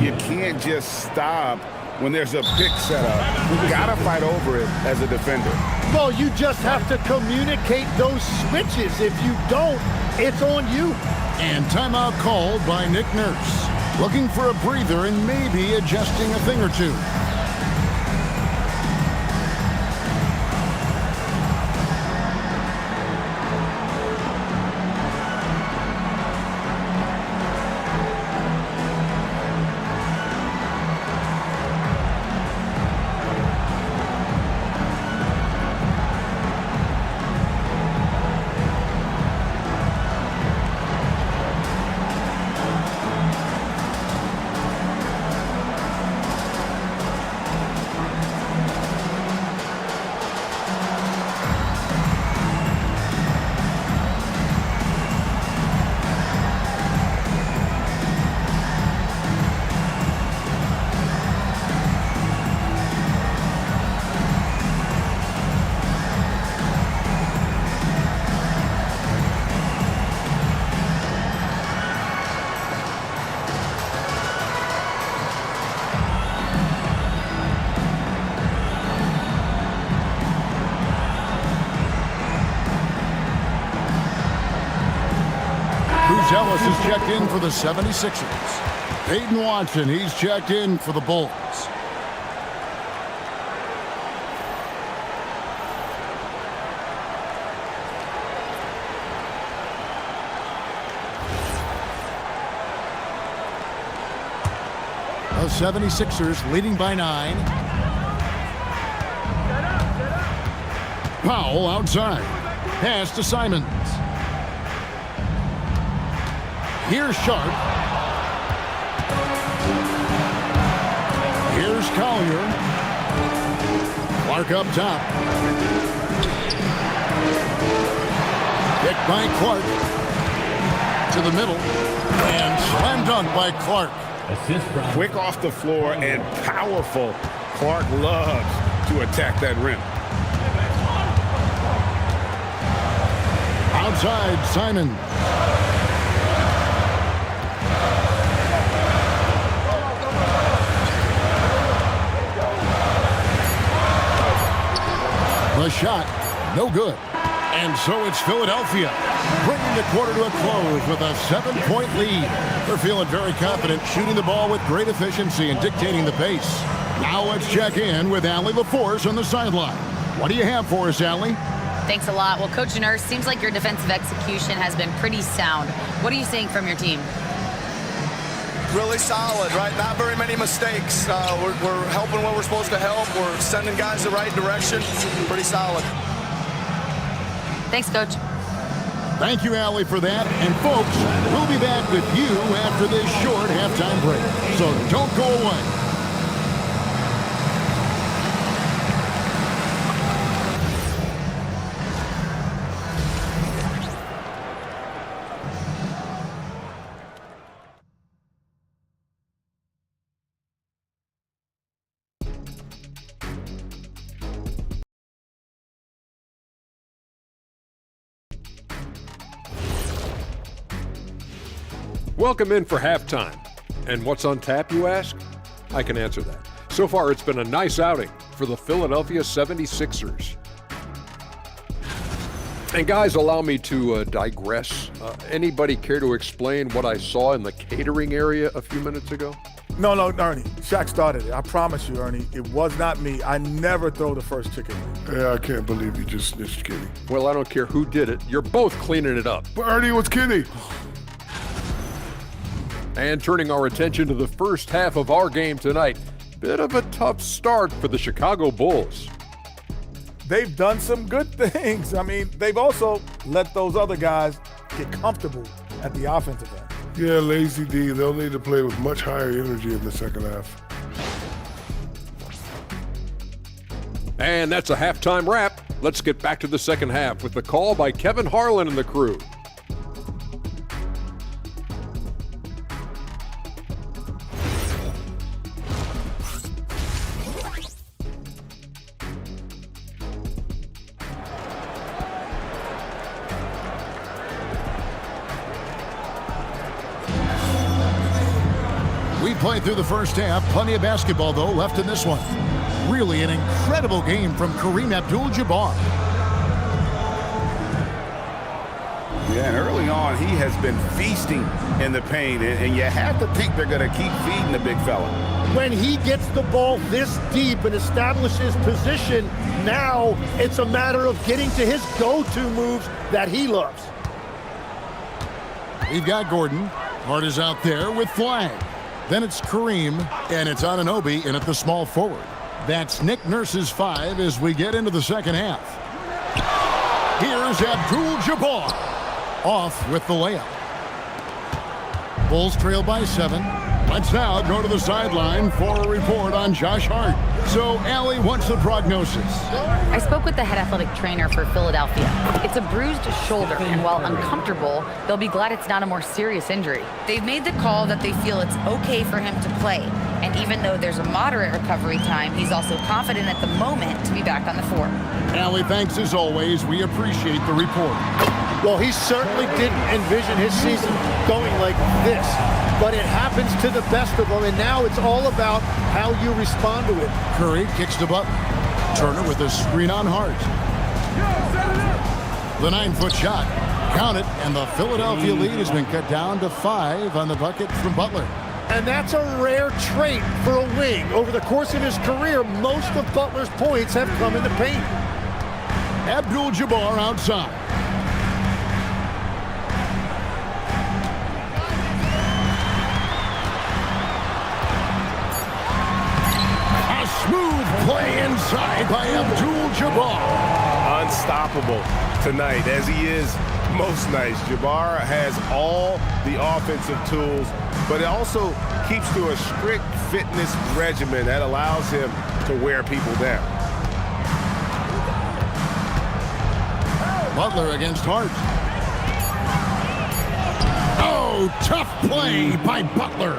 M: You can't just stop when there's a pick set up. You gotta fight over it as a defender.
L: Well, you just have to communicate those switches. If you don't, it's on you.
K: And timeout called by Nick Nurse. Looking for a breather and maybe adjusting a thing or two. Ellis is checked in for the 76ers. Peyton Watson, he's checked in for the Bulls. The 76ers leading by 9. Powell outside. Pass to Simons. Here's Sharp. Here's Collier. Clark up top. Picked by Clark. To the middle. And slam dunk by Clark.
M: Quick off the floor and powerful Clark loves to attack that rim.
K: Outside, Simon. The shot, no good. And so it's Philadelphia, bringing the quarter to a close with a 7-point lead. They're feeling very confident, shooting the ball with great efficiency and dictating the pace. Now let's check in with Allie LaForce on the sideline. What do you have for us, Allie?
D: Thanks a lot. Well, Coach Nurse, seems like your defensive execution has been pretty sound. What are you seeing from your team?
N: Really solid, right? Not very many mistakes. We're helping when we're supposed to help. We're sending guys the right direction. Pretty solid.
D: Thanks, Coach.
K: Thank you, Allie, for that. And, folks, we'll be back with you after this short halftime break. So don't go away.
G: Welcome in for halftime. And what's on tap, you ask? I can answer that. So far, it's been a nice outing for the Philadelphia 76ers. And guys, allow me to digress. Anybody care to explain what I saw in the catering area a few minutes ago?
H: No, Ernie. Shaq started it. I promise you, Ernie. It was not me. I never throw the first chicken wing.
F: Yeah, I can't believe you just snitched Kenny.
G: Well, I don't care who did it. You're both cleaning it up.
F: But Ernie was Kenny.
G: And turning our attention to the first half of our game tonight, bit of a tough start for the Chicago Bulls.
H: They've done some good things. I mean, they've also let those other guys get comfortable at the offensive end.
F: Yeah, Lazy D, they'll need to play with much higher energy in the second half.
G: And that's a halftime wrap. Let's get back to the second half with the call by Kevin Harlan and the crew.
K: Played through the first half. Plenty of basketball, though, left in this one. Really an incredible game from Kareem Abdul-Jabbar.
M: Yeah, and early on, he has been feasting in the paint, and you have to think they're going to keep feeding the big fella.
L: When he gets the ball this deep and establishes position, now it's a matter of getting to his go-to moves that he loves.
K: We've got Gordon. Hart is out there with flag. Then it's Kareem, and it's Anunoby in at the small forward. That's Nick Nurse's 5 as we get into the second half. Here's Abdul-Jabbar off with the layup. Bulls trail by 7. Let's now go to the sideline for a report on Josh Hart. So, Allie, what's the prognosis?
D: I spoke with the head athletic trainer for Philadelphia. It's a bruised shoulder, and while uncomfortable, they'll be glad it's not a more serious injury. They've made the call that they feel it's okay for him to play. And even though there's a moderate recovery time, he's also confident at the moment to be back on the floor.
K: Allie, thanks as always. We appreciate the report.
L: Well, he certainly didn't envision his season going like this. But it happens to the best of them, and now it's all about how you respond to it.
K: Curry kicks to Butler. Turner with a screen on Hart. The 9-foot shot. Count it, and the Philadelphia lead has been cut down to 5 on the bucket from Butler.
L: And that's a rare trait for a wing. Over the course of his career, most of Butler's points have come in the paint.
K: Abdul-Jabbar outside. Smooth play inside by Abdul-Jabbar.
A: Unstoppable tonight, as he is most nights. Jabbar has all the offensive tools, but it also keeps to a strict fitness regimen that allows him to wear people down.
K: Butler against Hart. Oh, tough play by Butler.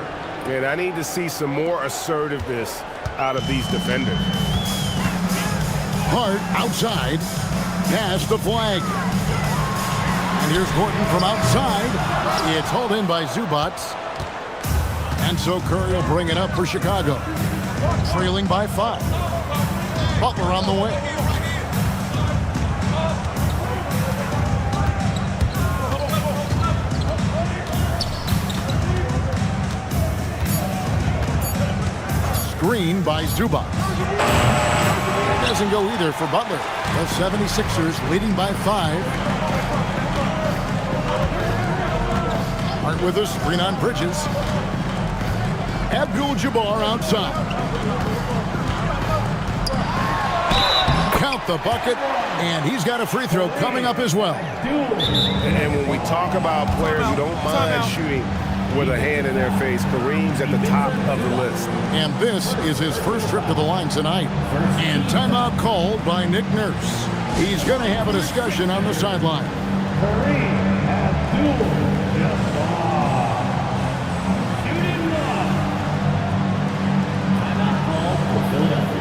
A: And I need to see some more assertiveness
M: out of these defenders.
K: Hart outside, past the flag. And here's Gordon from outside. It's hauled in by Zubats. And so Curry will bring it up for Chicago. Trailing by 5. Butler on the way. Screen by Zubac. Doesn't go either for Butler. The 76ers leading by 5. Hart with a screen on Bridges. Abdul-Jabbar outside. Count the bucket, and he's got a free throw coming up as well.
A: And when we talk about players who don't mind shooting with a hand in their face, Kareem's at the top of the list.
K: And this is his first trip to the line tonight. And timeout called by Nick Nurse. He's going to have a discussion on the sideline.
E: Kareem Abdul-Jabbar. Shooting 1. Timeout call for Philadelphia.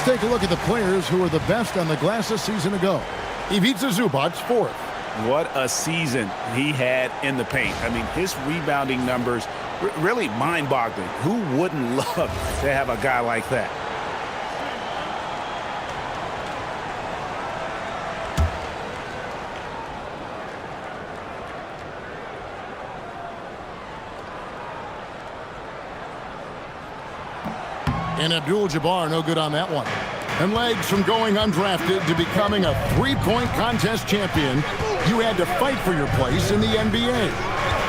K: Take a look at the players who were the best on the glass a season ago. Ivica Zubac, 4th.
M: What a season he had in the paint. I mean, his rebounding numbers really mind-boggling. Who wouldn't love to have a guy like that?
K: And Abdul-Jabbar no good on that one. And legs from going undrafted to becoming a three-point contest champion. You had to fight for your place in the NBA.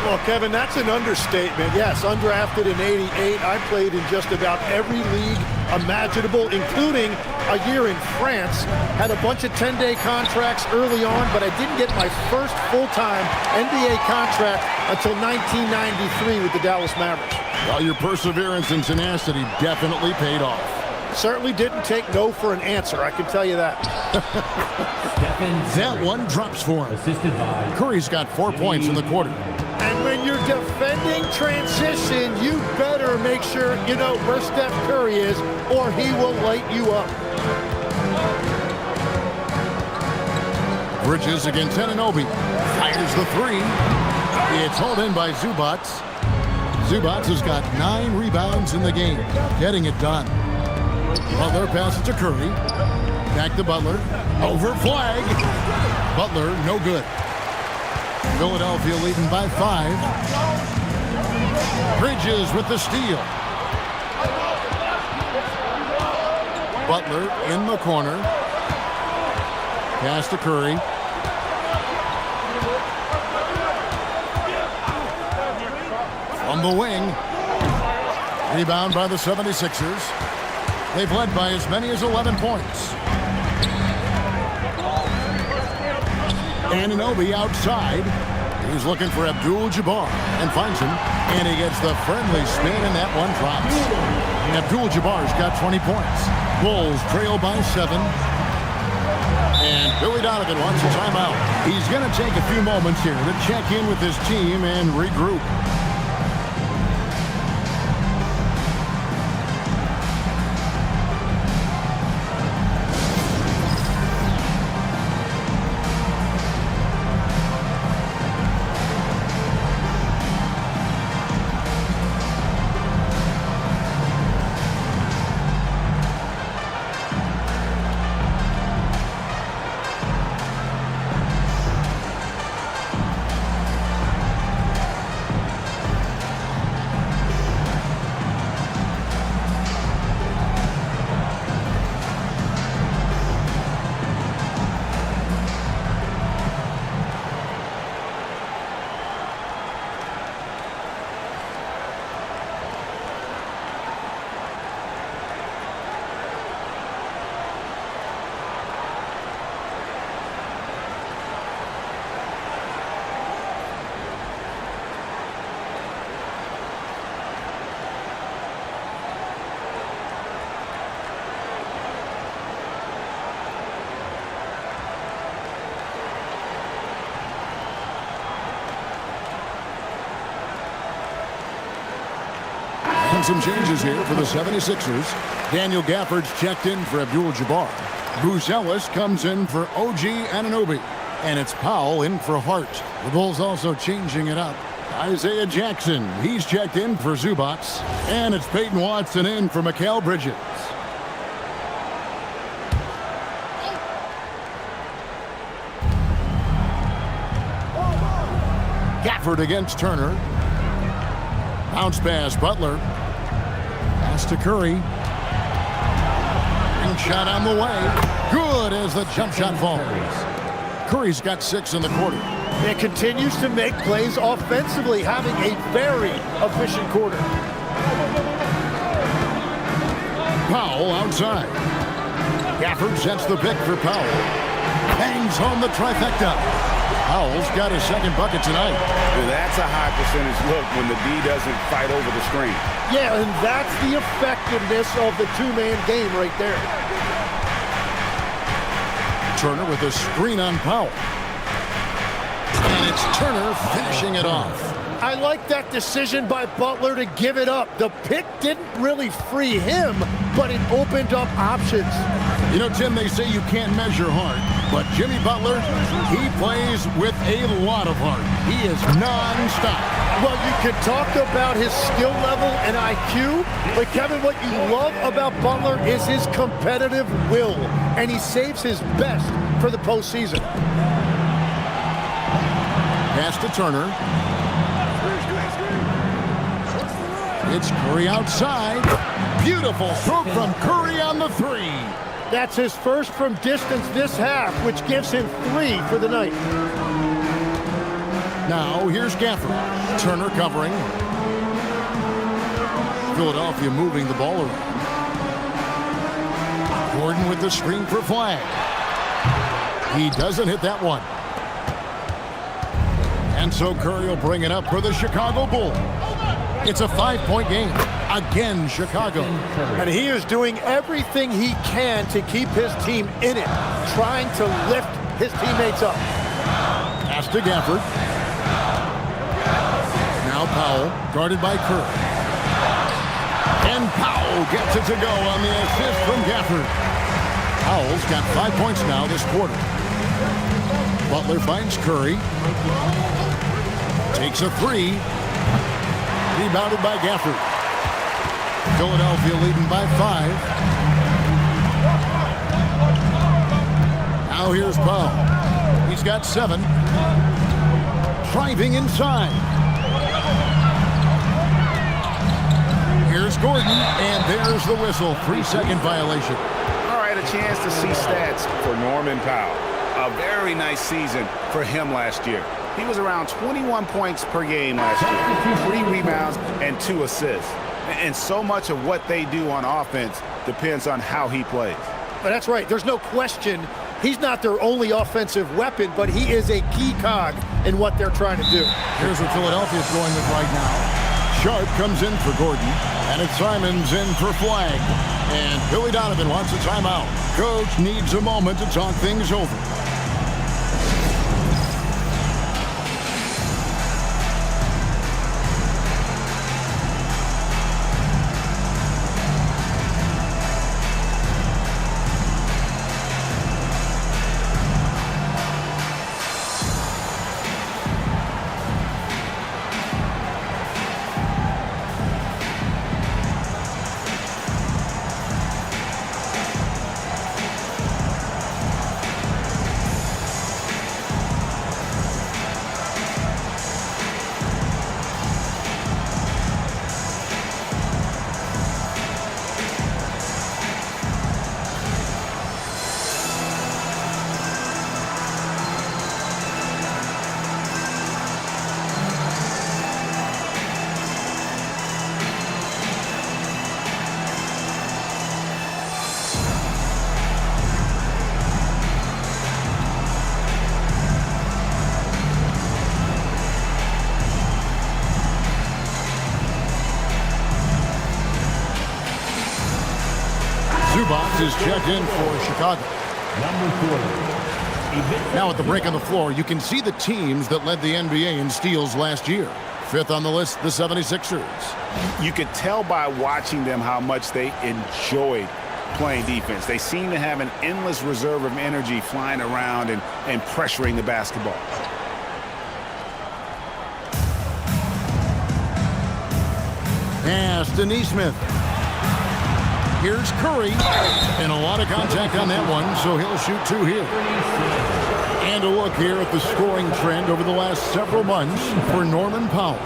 L: Well, Kevin, that's an understatement. Yes, undrafted in '88. I played in just about every league imaginable, including a year in France. Had a bunch of 10-day contracts early on, but I didn't get my first full-time NBA contract until 1993 with the Dallas Mavericks.
K: Well, your perseverance and tenacity definitely paid off.
L: Certainly didn't take no for an answer, I can tell you that.
K: That one drops for him. Curry's got 4 points in the quarter.
L: And when you're defending transition, you better make sure you know where Steph Curry is, or he will light you up.
K: Bridges against Anunoby. Fires the 3. It's hauled in by Zubac. Zubac has got 9 rebounds in the game, getting it done. Butler passes to Curry. Back to Butler. Over flag. Butler, no good. Philadelphia leading by 5. Bridges with the steal. Butler in the corner. Pass to Curry. From the wing. Rebound by the 76ers. They've led by as many as 11 points. Anunoby outside. He's looking for Abdul-Jabbar and finds him. And he gets the friendly spin, and that one drops. Abdul-Jabbar's got 20 points. Bulls trail by 7. And Billy Donovan wants a timeout. He's going to take a few moments here to check in with his team and regroup. Making some changes here for the 76ers. Daniel Gafford's checked in for Abdul-Jabbar. Bruce Ellis comes in for OG Anunoby. And it's Powell in for Hart. The Bulls also changing it up. Isaiah Jackson, he's checked in for Zubats. And it's Peyton Watson in for Mikal Bridges. Gafford against Turner. Bounce pass, Butler. Pass to Curry. Ring shot on the way. Good as the jump shot falls. Curry's got 6 in the quarter.
L: And continues to make plays offensively, having a very efficient quarter.
K: Powell outside. Gafford sets the pick for Powell. Bangs home the trifecta. Powell's got his second bucket tonight.
M: Well, that's a high percentage look when the D doesn't fight over the screen.
L: Yeah, and that's the effectiveness of the two-man game right there.
K: Turner with a screen on Powell. And it's Turner finishing it off.
L: I like that decision by Butler to give it up. The pick didn't really free him, but it opened up options.
K: You know, Tim, they say you can't measure heart, but Jimmy Butler, he plays with a lot of heart. He is non-stop.
L: Well, you can talk about his skill level and IQ, but Kevin, what you love about Butler is his competitive will, and he saves his best for the postseason.
K: Pass to Turner. It's Curry outside. Beautiful stroke from Curry on the 3.
L: That's his first from distance this half, which gives him 3 for the night.
K: Now here's Gafford. Turner covering. Philadelphia moving the ball around. Gordon with the screen for Flag. He doesn't hit that one. And so Curry will bring it up for the Chicago Bulls. It's a 5-point game. Again, Chicago.
L: And he is doing everything he can to keep his team in it, trying to lift his teammates up.
K: Pass to Gafford. Now Powell, guarded by Curry. And Powell gets it to go on the assist from Gafford. Powell's got 5 points now this quarter. Butler finds Curry. Takes a 3. Rebounded by Gafford. Philadelphia leading by 5. Now here's Powell. He's got 7. Driving inside. Here's Gordon, and there's the whistle. 3-second violation.
M: All right, a chance to see stats for Norman Powell. A very nice season for him last year. He was around 21 points per game last year, 3 rebounds and 2 assists. And so much of what they do on offense depends on how he plays.
L: But that's right. There's no question he's not their only offensive weapon, but he is a key cog in what they're trying to do.
K: Here's what Philadelphia's going with right now. Sharp comes in for Gordon, and it's Simons in for Flag. And Billy Donovan wants a timeout. Coach needs a moment to talk things over. Zubats is checked in for Chicago. Now at the break on the floor, you can see the teams that led the NBA in steals last year. Fifth on the list, the 76ers.
M: You could tell by watching them how much they enjoyed playing defense. They seem to have an endless reserve of energy flying around and pressuring the basketball.
K: Pass to Neesmith. Here's Curry. And a lot of contact on that one, so he'll shoot 2 here. And a look here at the scoring trend over the last several months for Norman Powell.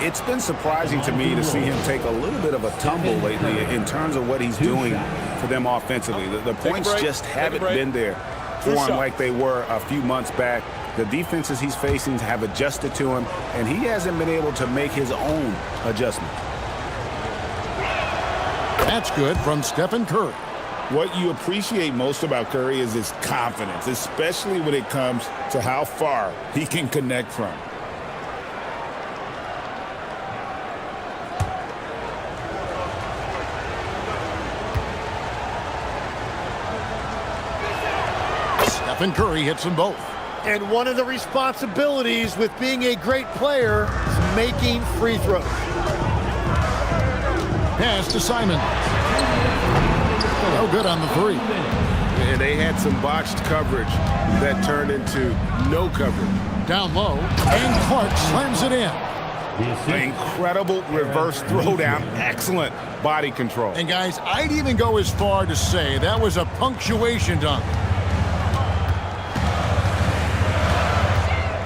M: It's been surprising to me to see him take a little bit of a tumble lately in terms of what he's doing for them offensively. The points just haven't been there for him like they were a few months back. The defenses he's facing have adjusted to him, and he hasn't been able to make his own adjustment.
K: That's good from Stephen Curry.
M: What you appreciate most about Curry is his confidence, especially when it comes to how far he can connect from.
K: Stephen Curry hits them both.
L: And one of the responsibilities with being a great player is making free throws.
K: Pass to Simon. No good on the 3.
A: And they had some botched coverage that turned into no coverage.
K: Down low, and Clark slams it in.
M: Incredible reverse throwdown. Excellent body control.
K: And guys, I'd even go as far to say that was a punctuation dunk.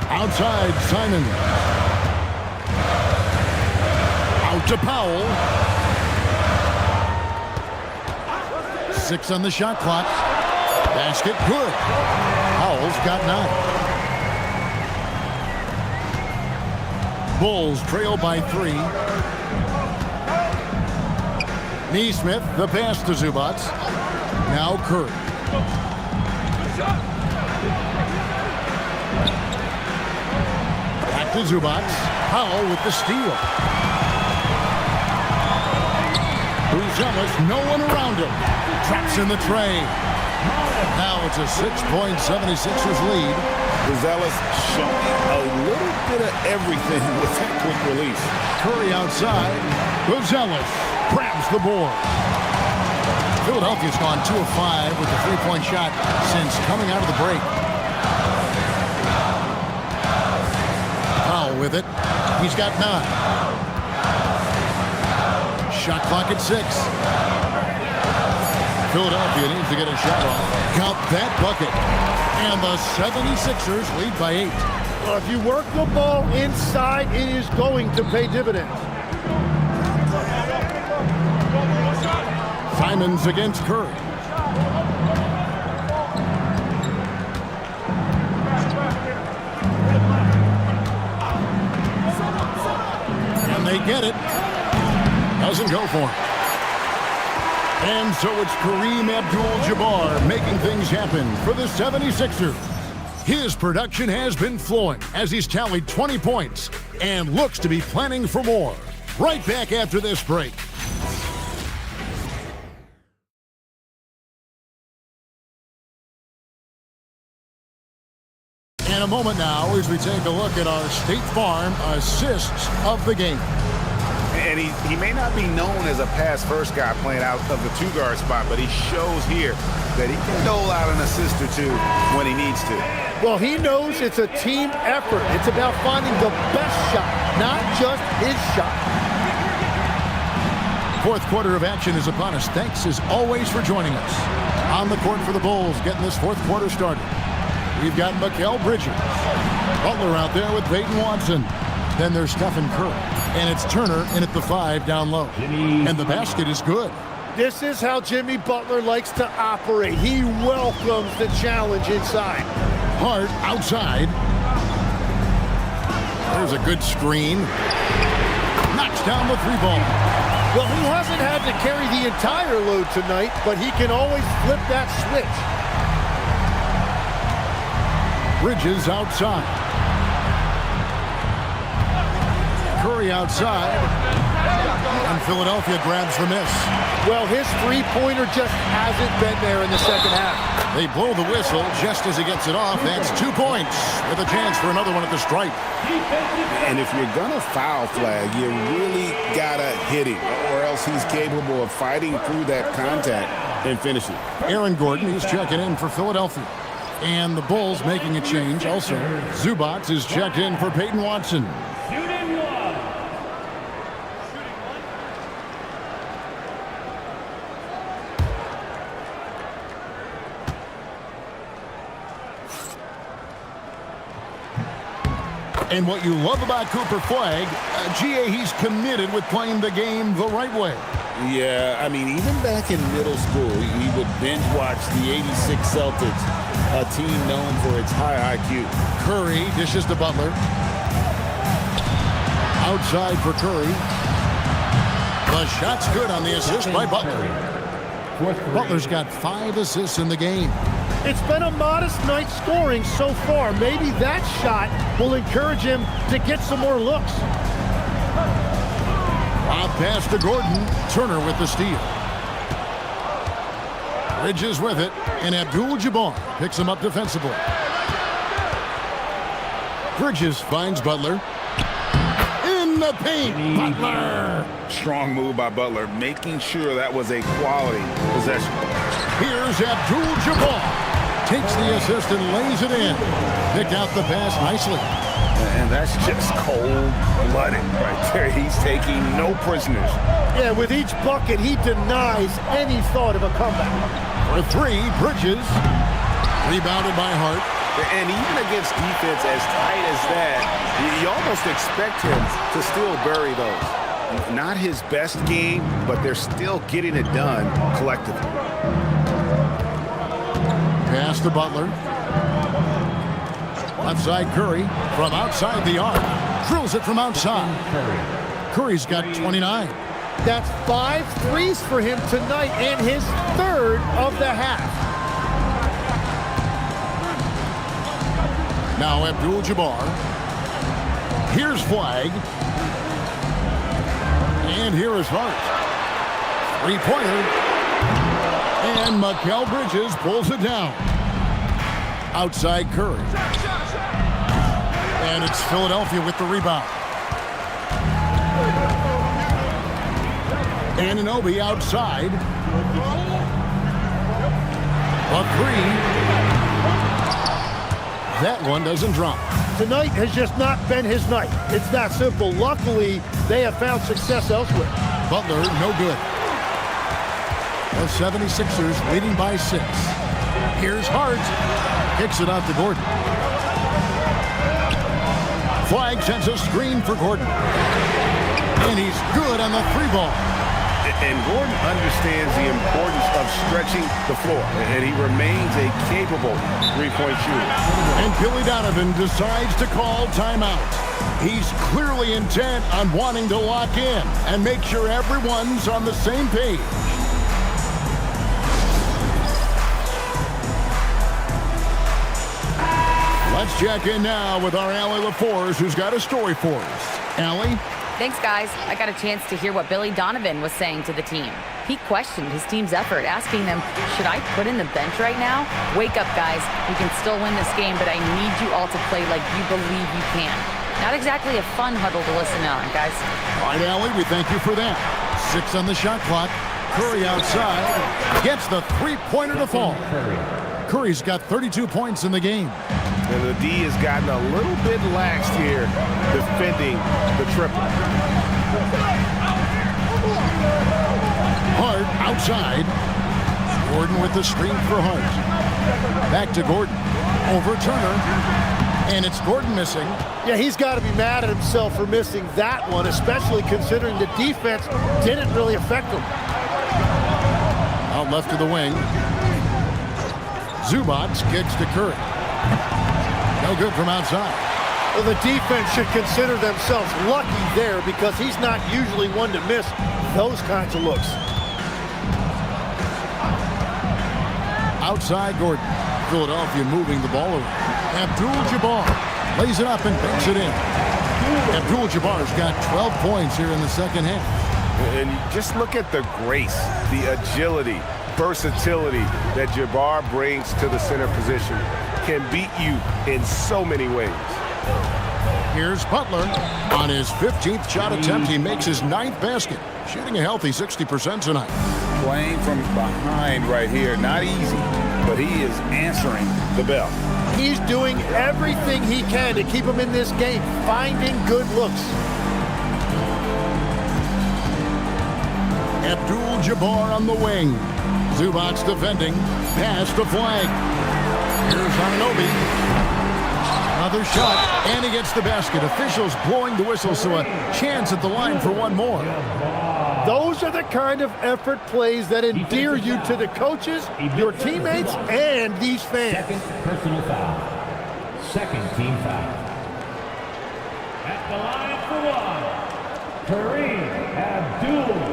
K: Outside, Simon. Out to Powell. 6 on the shot clock. Basket good. Powell's got 9. Bulls trail by 3. Neesmith, the pass to Zubac. Now Curry. Back to Zubac. Powell with the steal. Buzelis, no one around him. Traps in the tray. Now it's a 6-point 76ers lead.
M: Buzelis showing a little bit of everything with that quick release.
K: Curry outside. Buzelis grabs the board. Philadelphia's gone 2 of 5 with the 3-point shot since coming out of the break. Powell with it. He's got 9. Shot clock at 6. Philadelphia needs to get a shot off. Count that bucket. And the 76ers lead by 8.
L: Well, if you work the ball inside, it is going to pay dividends.
K: Simons against Curry. And they get it. Doesn't go for him. And so it's Kareem Abdul-Jabbar making things happen for the 76ers. His production has been flowing as he's tallied 20 points and looks to be planning for more. Right back after this break. In a moment now as we take a look at our State Farm assists of the game.
M: And he may not be known as a pass-first guy playing out of the 2-guard spot, but he shows here that he can dole out an assist or 2 when he needs to.
L: Well, he knows it's a team effort. It's about finding the best shot, not just his shot.
K: Fourth quarter of action is upon us. Thanks, as always, for joining us. On the court for the Bulls, getting this fourth quarter started. We've got Mikal Bridges. Butler out there with Peyton Watson. Then there's Stephen Curry. And it's Turner in at the 5 down low. And the basket is good.
L: This is how Jimmy Butler likes to operate. He welcomes the challenge inside.
K: Hart outside. There's a good screen. Knocks down the 3-ball.
L: Well, he hasn't had to carry the entire load tonight, but he can always flip that switch.
K: Bridges outside. Curry outside. And Philadelphia grabs the miss.
L: Well, his three-pointer just hasn't been there in the second half.
K: They blow the whistle just as he gets it off. That's 2 points with a chance for another one at the stripe.
M: And if you're going to foul flag, you really got to hit him, or else he's capable of fighting through that contact and finishing.
K: Aaron Gordon is checking in for Philadelphia. And the Bulls making a change also. Zubac is checked in for Peyton Watson. And what you love about Cooper Flagg, GA, he's committed with playing the game the right way.
M: Yeah, I mean, even back in middle school, he would binge watch the '86 Celtics, a team known for its high IQ.
K: Curry dishes to Butler. Outside for Curry. The shot's good on the assist by Butler. Butler's got 5 assists in the game.
L: It's been a modest night scoring so far. Maybe that shot will encourage him to get some more looks.
K: Lob pass to Gordon. Turner with the steal. Bridges with it, and Abdul-Jabbar picks him up defensively. Bridges finds Butler. In the paint, Butler!
M: Strong move by Butler, making sure that was a quality possession.
K: Here's Abdul-Jabbar. Takes the assist and lays it in. Picked out the pass nicely.
M: And that's just cold-blooded right there. He's taking no prisoners.
L: Yeah, with each bucket, he denies any thought of a comeback.
K: For 3, Bridges. Rebounded by Hart.
M: And even against defense as tight as that, you almost expect him to still bury those. Not his best game, but they're still getting it done collectively.
K: Pass to Butler. Left side Curry from outside the arc. Drills it from outside. Curry's got 29.
L: That's 5 threes for him tonight and his 3rd of the half.
K: Now Abdul-Jabbar. Here's Flagg. And here is Hart. 3-pointer. And Mikal Bridges pulls it down. Outside Curry. And it's Philadelphia with the rebound. Anunoby outside. A 3. That one doesn't drop.
L: Tonight has just not been his night. It's that simple. Luckily, they have found success elsewhere.
K: Butler, no good. The 76ers leading by 6. Here's Hart. Kicks it out to Gordon. Flagg sends a screen for Gordon. And he's good on the 3-ball.
M: And Gordon understands the importance of stretching the floor. And he remains a capable 3-point shooter.
K: And Billy Donovan decides to call timeout. He's clearly intent on wanting to lock in and make sure everyone's on the same page. Let's check in now with our Allie LaForce, who's got a story for us. Allie?
D: Thanks, guys. I got a chance to hear what Billy Donovan was saying to the team. He questioned his team's effort, asking them, should I put in the bench right now? Wake up, guys. We can still win this game, but I need you all to play like you believe you can. Not exactly a fun huddle to listen on, guys.
K: All right, Allie, we thank you for that. 6 on the shot clock. Curry outside. Gets the 3-pointer to fall. Curry's got 32 points in the game.
M: And the D has gotten a little bit laxed here defending the triple.
K: Hart outside. Gordon with the screen for Hart. Back to Gordon. Over Turner. And it's Gordon missing.
L: Yeah, he's got to be mad at himself for missing that one, especially considering the defense didn't really affect him.
K: Out left of the wing. Zubac kicks to Curry. No good from outside.
L: Well, the defense should consider themselves lucky there because he's not usually one to miss those kinds of looks.
K: Outside Gordon. Philadelphia moving the ball around. Abdul-Jabbar lays it up and banks it in. Abdul-Jabbar's got 12 points here in the second half.
M: And just look at the grace, the agility,
A: versatility that Jabbar brings to the center position can beat you in so many ways.
K: Here's Butler. On his 15th shot attempt, he makes his 9th basket, shooting a healthy 60% tonight.
M: Playing from behind right here, not easy, but he is answering the bell.
L: He's doing everything he can to keep him in this game, finding good looks.
K: Abdul-Jabbar on the wing. Zubac defending. Pass to Flag. Here's Anunoby. Another shot, and he gets the basket. Officials blowing the whistle, so a chance at the line for one more.
L: Those are the kind of effort plays that endear you to the coaches, your teammates, and these fans.
E: Second personal foul. Second team foul. At the line for one, Kareem Abdul-Jabbar.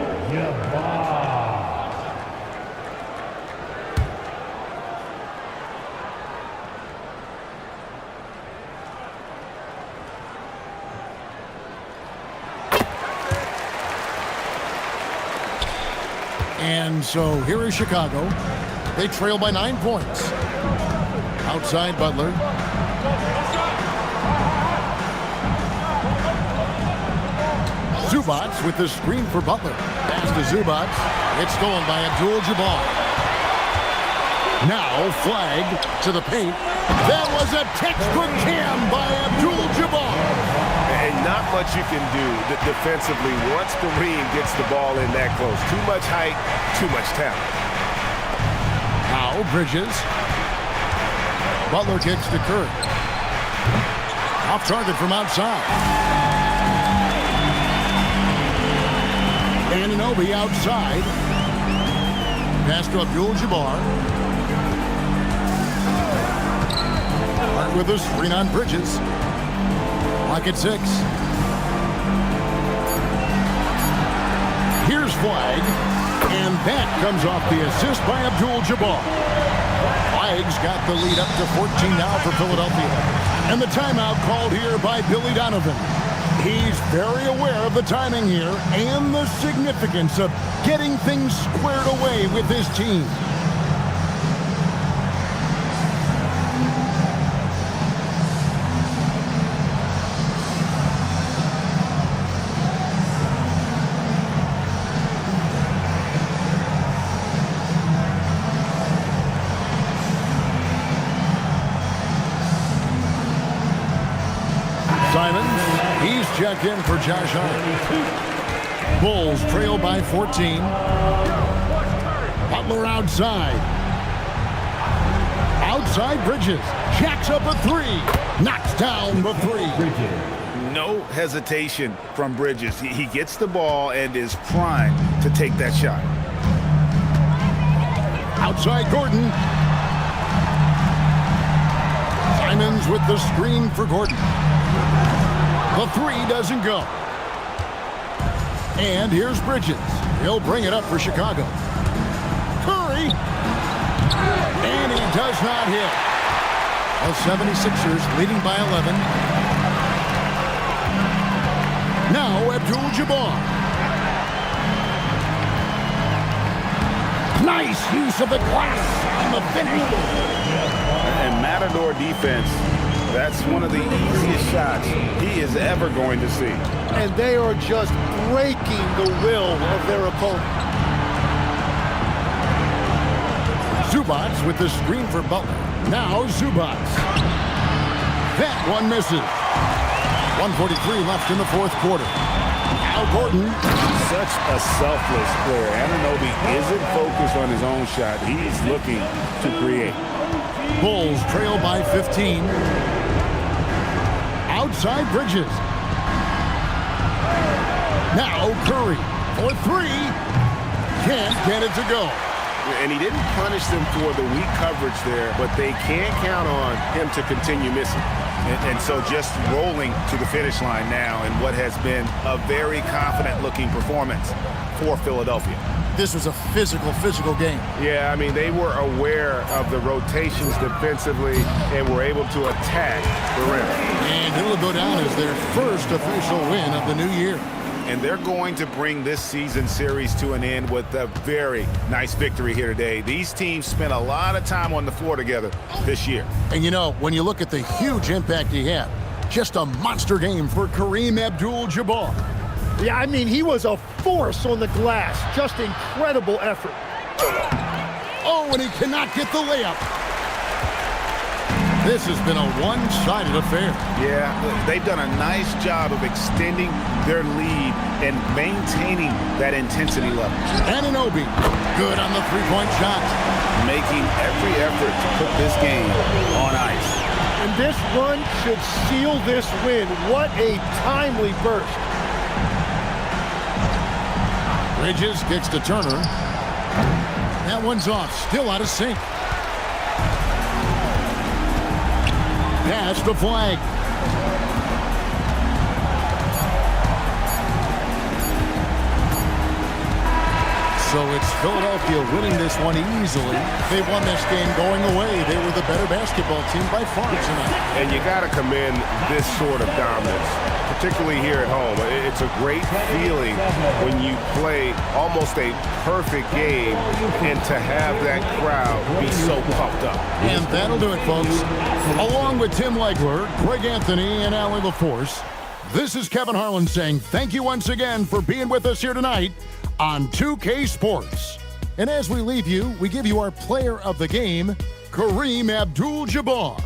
K: And so here is Chicago. They trail by 9 points. Outside Butler. Zubac with the screen for Butler. Pass to Zubac. It's stolen by Abdul-Jabbar. Now Flag to the paint. That was a textbook jam by Abdul-Jabbar.
A: And not much you can do defensively once Kareem gets the ball in that close. Too much height, too much talent.
K: Now Bridges. Butler kicks to Curry. Off target from outside. Anunoby outside. Pass to Abdul-Jabbar. With a screen on Bridges. Lock at 6. Here's Flag. And that comes off the assist by Abdul-Jabbar. Flag's got the lead up to 14 now for Philadelphia. And the timeout called here by Billy Donovan. He's very aware of the timing here and the significance of getting things squared away with his team. Checked in for Josh Hart. Bulls trail by 14. Butler outside. Outside Bridges. Jacks up a 3. Knocks down the 3.
M: No hesitation from Bridges. He gets the ball and is primed to take that shot.
K: Outside Gordon. Simons with the screen for Gordon. The 3 doesn't go. And here's Bridges. He'll bring it up for Chicago. Curry. And he does not hit. The 76ers leading by 11. Now Abdul-Jabbar. Nice use of the glass on the finish.
M: And Matador defense. That's one of the easiest shots he is ever going to see.
L: And they are just breaking the will of their opponent.
K: Zubac with the screen for Butler. Now Zubac. That one misses. 1:43 left in the 4th quarter. Now Gordon.
M: Such a selfless player. Anunoby isn't focused on his own shot. He's looking to create.
K: Bulls trail by 15. Outside Bridges. Now Curry for 3. Can't get it to go.
A: And he didn't punish them for the weak coverage there, but they can't count on him to continue missing. And so just rolling to the finish line now in what has been a very confident-looking performance for Philadelphia.
K: This was a physical game.
A: Yeah, I mean, they were aware of the rotations defensively and were able to attack the rim.
K: And it'll go down as their first official win of the new year.
M: and they're going to bring this season series to an end with a very nice victory here today. These teams spent a lot of time on the floor together this year.
K: And you know, when you look at the huge impact he had, just a monster game for Kareem Abdul-Jabbar.
L: Yeah, I mean, he was a force on the glass. Just incredible effort.
K: Oh, and he cannot get the layup. This has been a one-sided affair.
M: Yeah, they've done a nice job of extending their lead and maintaining that intensity level.
K: Anunoby, good on the three-point shot.
M: Making every effort to put this game on ice.
L: And this run should seal this win. What a timely burst.
K: Bridges kicks to Turner. That one's off, still out of sync. Pass the flag. So it's Philadelphia winning this one easily. They won this game going away. They were the better basketball team by far tonight.
A: And you got to commend this sort of dominance, particularly here at home. It's a great feeling when you play almost a perfect game and to have that crowd be so pumped up.
K: And that'll do it, folks. Along with Tim Legler, Greg Anthony, and Allie LaForce, this is Kevin Harlan saying thank you once again for being with us here tonight on 2K Sports. And as we leave you, we give you our player of the game, Kareem Abdul-Jabbar.